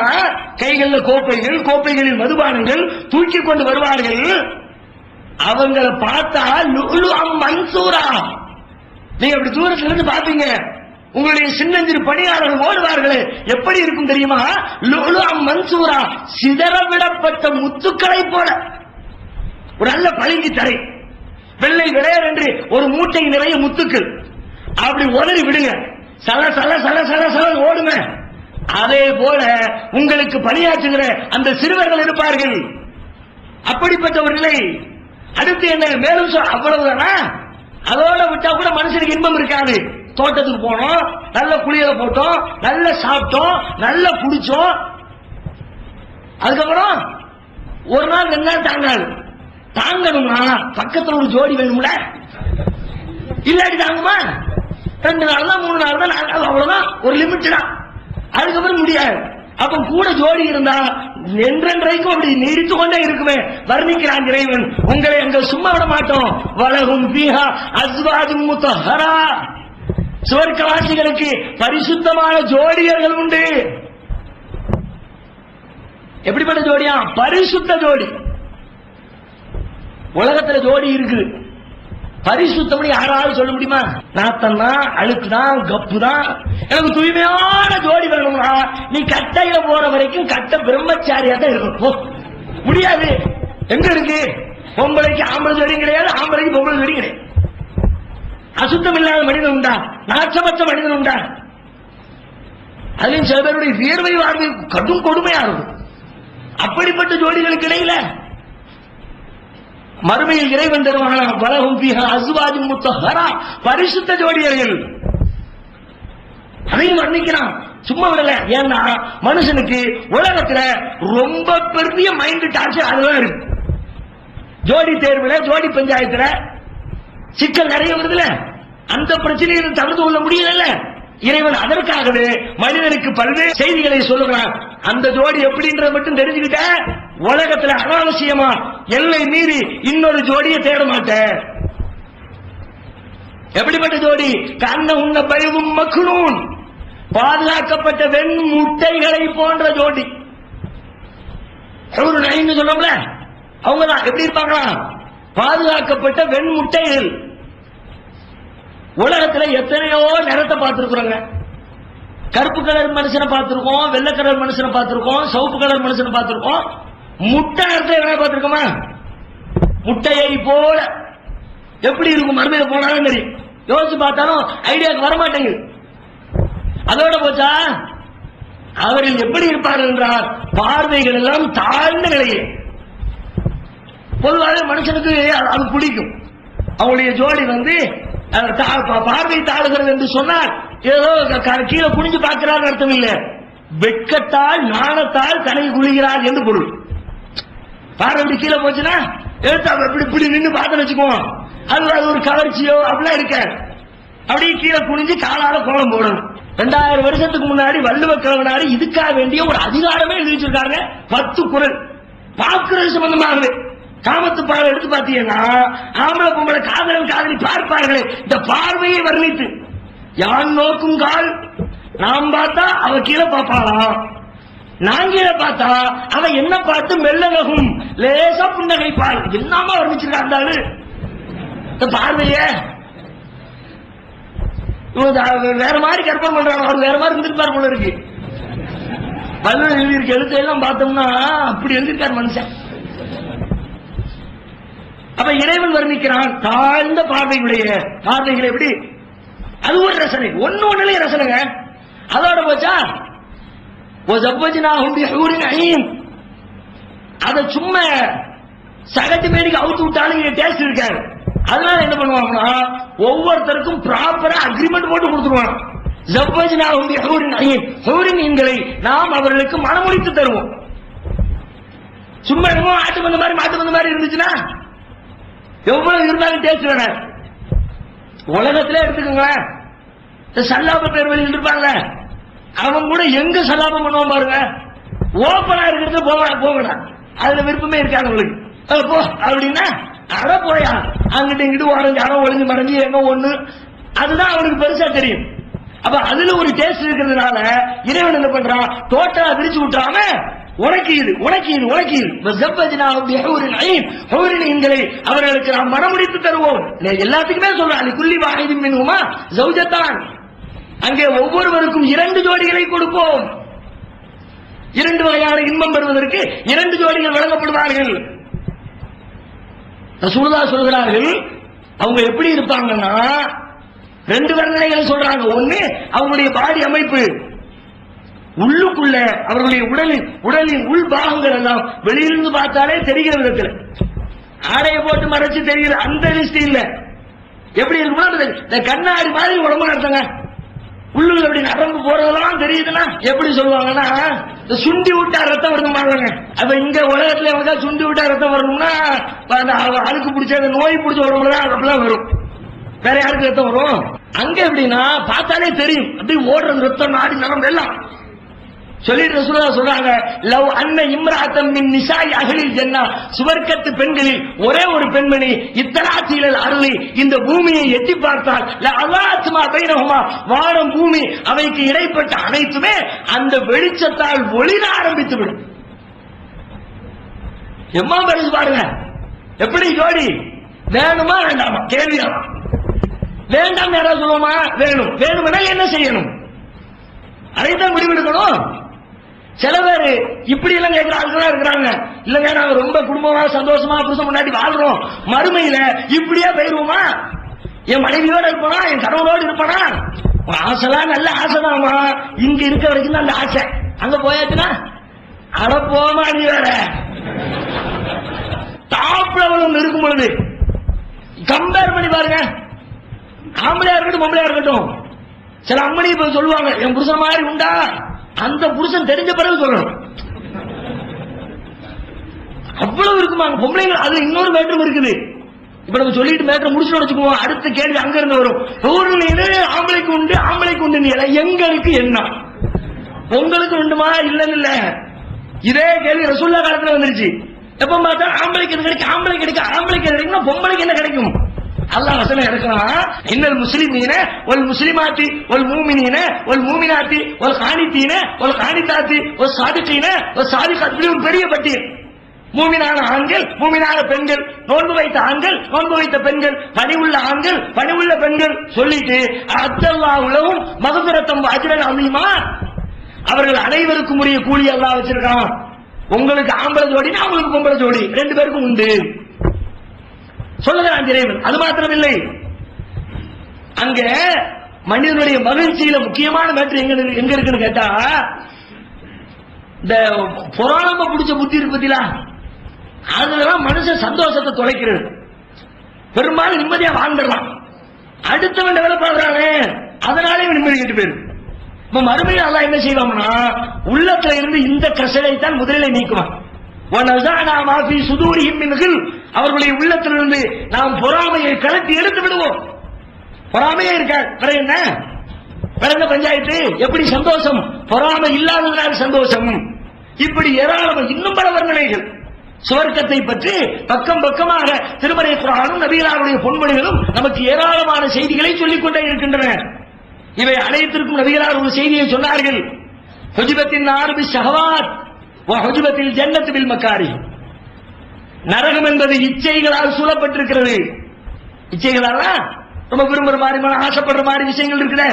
கைகள்ல கோப்பைகள், கோப்பைகளில் மதுபானங்கள் தூக்கி கொண்டு வருவார்கள். அவங்களை பார்த்தா லுஅலுஅம் மன்சூரா, நீங்க அப்படி தூரத்துல இருந்து பாப்பீங்க, உங்களுடைய சின்னஞ்சிறு பணியாளர்கள் ஓடுவார்களே, எப்படி இருக்கும் தெரியுமா? லுஅலுஅம் மன்சூரா, சிதறவிடப்பட்ட முத்துக்களை போல. ஒரு நல்ல பளிங்கு தரை, வெள்ளை விளையார் என்று ஒரு மூட்டை நிறைய முத்துக்கள் அப்படி உதறி விடுங்க, சல சல சல சல சல ஓடுங்க. அதே போல உங்களுக்கு பணியாற்றுகிற அந்த சிறுவர்கள் இருப்பார்கள். அப்படிப்பட்ட ஒரு நிலை. அடுத்து என்ன மேலும் அவ்வளவுதானா? அதோட விட்டா கூட மனுஷனுக்கு இன்பம் இருக்காது. தோட்டத்துக்கு போனோம், நல்ல குளியல போட்டோம், நல்ல சாப்பிட்டோம், நல்ல குடிச்சோம், அதுக்கப்புறம் ஒரு நாள் 2 நாள் தாங்காது. தாங்கணும்னா பக்கத்துல ஒரு ஜோடி வேணும்ல, இல்லாட்டி தாங்குமா? 2 நாள் தான், 3 நாள் தான், 4 நாள், அவ்வளவுதான், ஒரு லிமிட் தான். அதுக்கப்புறம் முடியாது. அப்ப கூட ஜோடி இருந்தா என்றென்றைக்கும் அப்படி நீடித்து கொண்டே இருக்குமே. வர்ணிக்கிறான் இறைவன், உங்களை அங்க சும்மா விட மாட்டோம். வலகும் பீஹா அஸ்வாஜும் முத்தஹரா, சுவர்க்கவாசிகளுக்கு பரிசுத்தமான ஜோடியர்கள் உண்டு. எப்படிப்பட்ட ஜோடியா? பரிசுத்த ஜோடி. உலகத்துல ஜோடி இருக்குது, பரிசுத்தம் யாராவது சொல்ல முடியுமா? நாத்தம் தான், அழுக்கு தான், கப்பு தான். எனக்கு தூய்மையான ஜோடி வேணும்னா நீ கட்டையில போற வரைக்கும் கட்ட பிரம்மச்சாரியா தான் இருக்கும். முடியாது. எங்க இருக்கு? பொம்பளைக்கு ஆம்பளை ஜோடி கிடையாது, ஆம்பளைக்கு பொம்பளை ஜோடி கிடையாது. அசுத்தம் இல்லாத மனிதன் உண்டா? நாச்சமற்ற மனிதன் உண்டா? அதுலயும் சில பேருடைய வியர்வை வாழ்வு கடும் கொடுமையா இருக்கும். அப்படிப்பட்ட ஜோடிகளுக்கு இடையில மறுமையில் இறைவன் தருவான வலகும் பீஹா அஸ்வாஜும் முத்தஹரா, பரிசுத்த ஜோடியர்கள். அதையும் வர்ணிக்கிறான், சும்மா விடல. ஏன்னா மனுஷனுக்கு உலகத்துல ரொம்ப பெரிய மைண்ட் டார்ச்சர் அதுதான் இருக்கு. ஜோடி தேர்வுல, ஜோடி பஞ்சாயத்துல சிக்கல் நிறைய வருதுல, அந்த பிரச்சனையை தவிர்த்து கொள்ள முடியல. இறைவன் அதற்காகவே மனிதனுக்கு பல்வேறு செய்திகளை சொல்லுகிறான். அந்த ஜோடி எப்படின்றத மட்டும் தெரிஞ்சுக்கிட்ட உலகத்துல அனாவசியமா எல்லை மீறி இன்னொரு ஜோடியை தேட மாட்டேன். எப்படிப்பட்ட ஜோடி? கண்ண உண்ண பயவும் மக்குனூன், பாதுகாக்கப்பட்ட வெண் முட்டைகளை போன்ற ஜோடி. ஒரு நைன்னு சொல்லுவோம்ல, அவங்கதான் எப்படி இருப்பாங்களா? பாதுகாக்கப்பட்ட வெண் முட்டைகள். உலகத்துல எத்தனையோ நிறத்தை பார்த்திருக்கிறோங்க. கருப்பு கலர் மனுஷனை பார்த்திருக்கோம், வெள்ளை கலர் மனுஷனை பார்த்திருக்கோம், சிவப்பு கலர் மனுஷனை பார்த்திருக்கோம். முட்டை நிறத்தை என்ன பார்த்திருக்கோமா? முட்டையை போல எப்படி இருக்கும் மறுமையில போனாலும் தெரியும். யோசிச்சு பார்த்தாலும் ஐடியாவுக்கு வரமாட்டேங்குது. அதோட போச்சா, அவர்கள் எப்படி இருப்பார்கள் என்றால் பார்வைகள் எல்லாம் தாழ்ந்த நிலையில். பொதுவாக மனுஷனுக்கு அது பிடிக்கும். அவங்களுடைய ஜோடி வந்து பார்வை தாழ்கிறது என்று சொன்னால் ஏதோ கீழே குனிஞ்சு பார்க்கிறார் அர்த்தம் இல்ல, வெட்கத்தால் நாணத்தால் தலை குளிக்கிறார் என்று பொருள். பார்வை கீழே போச்சுன்னா எடுத்து இப்படி இப்படி நின்று பார்த்து வச்சுக்குவோம், அது ஒரு கவர்ச்சியோ அப்படிலாம் இருக்க. அப்படியே கீழே குனிஞ்சு காலால கோலம் போடணும். 2000 வருஷத்துக்கு முன்னாடி வள்ளுவ கிழவனாரு இதுக்காக வேண்டிய ஒரு அதிகாரமே எழுதி வச்சிருக்காங்க. 10 குறள் பார்க்கிறது சம்பந்தமாகவே. காமத்து பாடல் எடுத்து பார்த்தீங்கன்னா ஆம்பளை பொம்பளை காதலன் காதலி பார்ப்பார்களே, இந்த பார்வையை வர்ணித்து யான் நோக்கும் கால் நாம் பார்த்தா அவ கீழே பார்ப்பாளாம், நான் கீழே பார்த்தா அவ என்ன பார்த்து மெல்லகும் லேசா புன்னகைப்பாள். என்னமா வர்ணிச்சிருக்காரு இந்த பார்வைய. வேற மாதிரி கற்பனை பண்றாங்க, அவர் வேற மாதிரி இருந்திருப்பார் போல இருக்கு. வள்ளுவர் எழுதியிருக்க எழுத்து எல்லாம் பார்த்தோம்னா அப்படி எழுதியிருக்காரு மனுஷன். அப்ப இறைவன் வர்ணிக்கிறான் தாழ்ந்த பார்வைகளுடைய பார்வைகளை எப்படி. அது ஒரு ரசனை, ஒன்னொன்னுலயும் ரசனைங்க. அதோட போச்சா அத சும்மா சகட்டு மேடிக்கு அவுத்து விட்டாலும் டேஸ்ட் இருக்காரு. அதனால என்ன பண்ணுவாங்கன்னா ஒவ்வொருத்தருக்கும் ப்ராப்பரா அக்ரிமெண்ட் போட்டு கொடுத்துருவாங்க. ஜப்பஜினாஹும் நாம் அவர்களுக்கு மனமுடித்து தருவோம். சும்மா என்னமோ ஆட்டு வந்த மாதிரி மாட்டு வந்த மாதிரி இருந்துச்சுன்னா எவ்வளவு இருந்தாலும் டேஸ்ட் வேணாம். உலகத்திலே எடுத்துக்கோங்க, சல்லாப பேர் வழி இருப்பாங்க, அவன் கூட எங்க சல்லாபம் பண்ணுவான் பாருங்க. ஓப்பனா இருக்கிறது போகலாம், அதுல விருப்பமே இருக்காது உங்களுக்கு. போ அப்படின்னா அட போயா அங்கிட்ட இங்கிட்டு உடஞ்சு அடம் ஒளிஞ்சு மறைஞ்சு எங்க ஒண்ணு, அதுதான் அவனுக்கு பெருசா தெரியும். அப்ப அதுல ஒரு டேஸ்ட் இருக்கிறதுனால இறைவன் என்ன பண்றான், டோட்டலா விரிச்சு விட்டுறாம உனக்கு இது உனக்கு இது உனக்கு இது அவர்களுக்கு நாம் மனமுடித்து தருவோம். எல்லாத்துக்குமே சொல்றான் குல்லி வாஹிதின் மின்ஹுமா ஜௌஜத்தான். அங்கே ஒவ்வொருவருக்கும் 2 ஜோடிகளை கொடுப்போம். 2 வகையான இன்பம் பெறுவதற்கு 2 ஜோடிகள் வழங்கப்படுவார்கள். ரசூலுல்லாஹ் சொல்கிறார்கள், அவங்க எப்படி இருப்பாங்கன்னா ரெண்டு வர்ணனைகளை சொல்றாங்க. ஒண்ணு அவங்களுடைய பாடி அமைப்பு, உள்ளுக்குள்ள அவர்களுடைய உடலின் உள் பாகங்கள் எல்லாம் வெளியிலிருந்து பார்த்தாலே தெரிகிற விதத்தில், ஆடையை போட்டு மறைச்சு தெரிகிற அந்த லிஸ்ட் இல்ல. எப்படி இருக்குன்னா கண்ணாடி மாதிரி உடம்பு நடத்துங்க, உள்ளுக்குள்ள அப்படி நரம்பு போறதெல்லாம் தெரியுதுன்னா எப்படி சொல்லுவாங்கன்னா சுண்டி விட்டா ரத்தம் வரணுமாங்க. அப்ப இங்க உலகத்துல எவங்க சுண்டி விட்டா ரத்தம் வரணும்னா அழுக்கு பிடிச்ச நோய் பிடிச்ச உடம்புல அப்படிலாம் வரும். வேற யாருக்கு ரத்தம் வரும்? அங்க எப்படின்னா பார்த்தாலே தெரியும், அப்படி ஓடுற ரத்தம் நாடி நரம்பு எல்லாம் சொல்லிட்டு சொல்றாங்க. லவ் அன்ன இம்ராத்தம் மின் நிசாய் அகலில் ஜன்னா, சுவர்க்கத்து பெண்களில் ஒரே ஒரு பெண்மணி இத்தலாத்தில அருளி இந்த பூமியை எட்டி பார்த்தால் அல்லாத்மா பைனஹுமா, வானம் பூமி அவைக்கு இடைப்பட்ட அனைத்துமே அந்த வெளிச்சத்தால் ஒளிர ஆரம்பித்து விடும். எம்மா பரிசு பாருங்க எப்படி ஜோடி. வேணுமா வேண்டாமா கேள்விதான். வேண்டாம் யாராவது சொல்லுவோமா? வேணும். வேணும்னா என்ன செய்யணும்? அதைத்தான் முடிவெடுக்கணும். சில பேர் இப்படி எல்லாம் கேட்கிற ஆட்களா இருக்கிறாங்க. இல்லங்க நாங்க ரொம்ப குடும்பமா சந்தோஷமா புருஷன் முன்னாடி வாழ்றோம், மறுமையில இப்படியா போயிருவோமா? என் மனைவியோட இருப்பானா, என் கணவனோடு இருப்பானா? ஆசைலாம் நல்ல ஆசைதான்மா, இங்க இருக்க வரைக்கும் தான் அந்த ஆசை. அங்க போயாச்சுன்னா அட போமா நீ வேற டாப்ல இருக்கும் பொழுது கம்பேர் பண்ணி பாருங்க. ஆம்பளையா இருக்கட்டும் பொம்பளையா இருக்கட்டும், சில அம்மனி இப்ப சொல்லுவாங்க என் புருஷன் மாதிரி உண்டா, அந்த புருஷன் தெரிஞ்ச பிறகு சொல்லணும். அவ்வளவு இருக்குமா பொம்பளைங்க? அது இன்னொரு மேட்டரும் இருக்குது. இப்ப நம்ம சொல்லிட்டு மேட்டரை முடிச்சு வச்சுக்குவோம். அடுத்த கேள்வி அங்க இருந்து வரும். ஆம்பளைக்கு உண்டு ஆம்பளைக்கு உண்டு, எங்களுக்கு என்ன உங்களுக்கு உண்டுமா? இல்லன்னு இல்ல. இதே கேள்வி ரசூல்லா காலத்துல வந்துருச்சு. எப்ப பார்த்தா ஆம்பளைக்கு எது கிடைக்கும், ஆம்பளைக்கு கிடைக்கும், ஆம்பளைக்கு எது கிடைக்கும், பொம்பளைக்கு என்ன கிடைக்கும்? அல்லாஹ் வசனம் இறக்கலாம். இன்னல் முஸ்லிமீன வல் முஸ்லிமாத்தி வல் மூமினீன வல் மூமினாத்தி வல் கானித்தீன வல் கானித்தாத்தி வல் சாதிகீன வல் சாதிகாத், இப்படி ஒரு பெரிய பட்டியல். மூமினான ஆண்கள், மூமினான பெண்கள், நோன்பு வைத்த ஆண்கள், நோன்பு வைத்த பெண்கள், பணிவுள்ள ஆண்கள், பணிவுள்ள பெண்கள் சொல்லிட்டு அத்தல்லாஹ் உலகும் மகபிரத்தம் அஜ்ரன் அலீமா, அவர்கள் அனைவருக்கும் உரிய கூலி அல்லாஹ் வச்சிருக்கான். உங்களுக்கு ஆம்பளை ஜோடினா அவங்களுக்கு பொம்பளை ஜோடி, ரெண்டு பேருக்கும் உண்டு சொல்லுகிறான் இறைவன். அது மாத்திரமில்லை, அங்க மனிதனுடைய மகிழ்ச்சியில முக்கியமான மேட்டர் எங்க இருக்குன்னு கேட்டா, இந்த பொறாம பிடிச்ச புத்தி இருக்கு பத்தியா, அதுலதான் மனுஷன் சந்தோஷத்தை தொலைக்கிறது. பெரும்பாலும் நிம்மதியா வாழ்ந்துடலாம், அடுத்தவன் டெவலப் ஆகுறானே அதனாலே நிம்மதி கேட்டு போயிரு. இப்ப மறுமையில் அல்லாஹ் என்ன செய்வாங்கன்னா உள்ளத்துல இருந்து இந்த கசடை தான் முதலில் நீக்குவான். அவர்களுடைய உள்ளத்திலிருந்து நாம் பொறாமையை கலட்டி எடுத்து விடுவோம். பொறாமையே இருக்க பிறகு என்ன? பிறந்த பஞ்சாயத்து எப்படி சந்தோஷம்? பொறாமை இல்லாததுனால் சந்தோஷம். இப்படி ஏராளம் இன்னும் பல வர்ணனைகள் சுவர்க்கத்தை பற்றி பக்கம் பக்கமாக திருமறை குர்ஆனும் நபிகளாருடைய பொன்மொழிகளும் நமக்கு ஏராளமான செய்திகளை சொல்லிக் கொண்டே இருக்கின்றன. இவை அனைத்திற்கும் நபிகளார் ஒரு செய்தியை சொன்னார்கள். ஹுஜ்பத்தின் நார்பி ஷஹவாத் வ ஹுஜ்பத்தில் ஜன்னத் பில் மக்காரி. நரகம் என்பது இச்சைகளால் சூழப்பட்டிருக்கிறது. இச்சைகளால ரொம்ப விரும்புற மாதிரி ஆசைப்படுற மாதிரி விஷயங்கள் இருக்குது,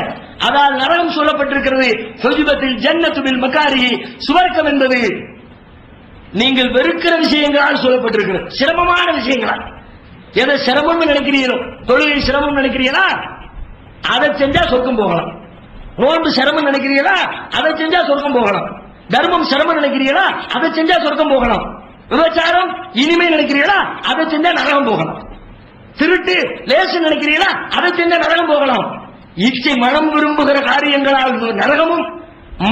அதால் நரகம் சூழப்பட்டிருக்கிறது. ஹுஜ்பத்தில் ஜன்னத் பில் மக்காரி, சுவர்க்கம் என்பது நீங்கள் வெறுக்கிற விஷயங்களால் சூழப்பட்டிருக்கிறது, சிரமமான விஷயங்களால். எதை சிரமம் நினைக்கிறீங்களோ, தொழுகை சிரமம் நினைக்கிறீங்களா, அதை செஞ்சா சொர்க்கம் போகலாம். நோன்பு சிரமம் நினைக்கிறீங்களா, அதை செஞ்சா சொர்க்கம் போகலாம். தர்மம் சிரமம் நினைக்கிறீங்களா, அதை செஞ்சா சொர்க்கம் போகலாம். விபச்சாரம் இனிமே நினைக்கிறீங்களா, அதை செஞ்சா நரகம் போகலாம். திருட்டு லேசு நினைக்கிறீங்களா, அதை செஞ்சா நரகம் போகலாம். இச்சை மனம் விரும்புகிற காரியங்களால் நரகமும்,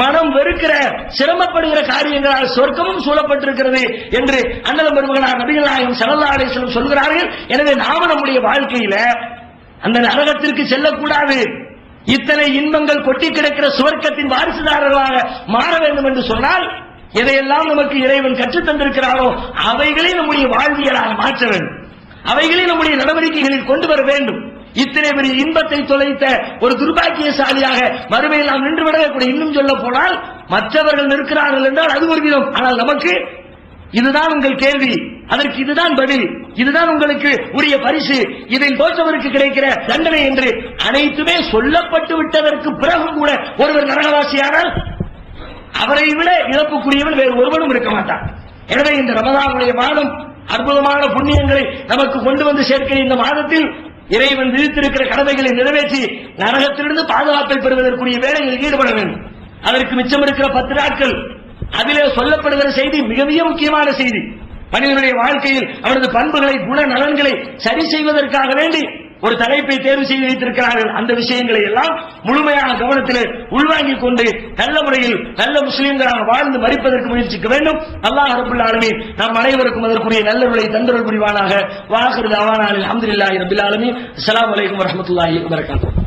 மனம் வெறுக்கிற சிரமப்படுகிற காரியங்களால் சொர்க்கமும் சூழப்பட்டிருக்கிறது என்று அண்ணல் பெருமகனார் நபிகள் நாயகம் ஸல்லல்லாஹு அலைஹி வஸல்லம் சொல்கிறார்கள். எனவே நாம நம்முடைய வாழ்க்கையில அந்த நரகத்திற்கு செல்லக்கூடாது. இத்தனை இன்பங்கள் கொட்டி கிடக்கிற சுவர்க்கத்தின் வாரிசுதாரர்களாக மாற வேண்டும் என்று சொன்னால் எதையெல்லாம் நமக்கு இறைவன் கற்றுத் தந்திருக்கிறாரோ அவைகளை நம்முடைய வாழ்வியலாக மாற்ற வேண்டும், அவைகளை நம்முடைய நடவடிக்கைகளில் கொண்டு வர வேண்டும். இத்தனை பெரிய இன்பத்தை தொலைத்த ஒரு துர்பாக்கியசாலியாக மறுமையில் நாம் நின்று விடக்கூடிய. இன்னும் சொல்ல போனால் மற்றவர்கள் இருக்கிறார்கள் என்றால் அது ஒரு விதம், ஆனால் நமக்கு இதுதான் உங்கள் கேள்வி, அதற்கு இதுதான் பதில், இதுதான் உங்களுக்கு உரிய பரிசு, இதில் தோற்றவருக்கு கிடைக்கிற தண்டனை என்று அனைத்துமே சொல்லப்பட்டு விட்டதற்கு பிறகும் கூட ஒருவர் நரகவாசியானால் அவரை விட இழப்புக்குரியவன் வேறு ஒருவனும் இருக்க மாட்டான். எனவே இந்த ரமதானுடைய மாதம் அற்புதமான புண்ணியங்களை நமக்கு கொண்டு வந்து சேர்க்கிற இந்த மாதத்தில் இறைவன் விதித்திருக்கிற கடமைகளை நிறைவேற்றி நரகத்திலிருந்து பாதுகாப்பை பெறுவதற்குரிய வேலைகளில் ஈடுபட வேண்டும். அதற்கு மிச்சம் இருக்கிற 10 நாட்கள் அதிலே சொல்லப்படுகிற செய்தி மிக மிக முக்கியமான செய்தி. மனிதனுடைய வாழ்க்கையில் அவனது பண்புகளை குண நலன்களை சரி செய்வதற்காக வேண்டி ஒரு தலைப்பை தேர்வு செய்து வைத்திருக்கிறார்கள். அந்த விஷயங்களை எல்லாம் முழுமையான கவனத்தில் உள்வாங்கிக் கொண்டு நல்ல முறையில் நல்ல முஸ்லீம்களாக வாழ்ந்து மரிப்பதற்கு முயற்சிக்க வேண்டும். அல்லாஹ் ரப்பல் ஆலமீன் நம் அனைவருக்கும் அதற்குரிய நல்லவர்களை தந்தருள் புரிவானாக. வாஹிரு தஅவானா அல்ஹம்துலில்லாஹி ரப்பில் ஆலமீன். அஸ்ஸலாமு அலைக்கும் வரஹ்மத்துல்லாஹி வபரகாத்துஹு.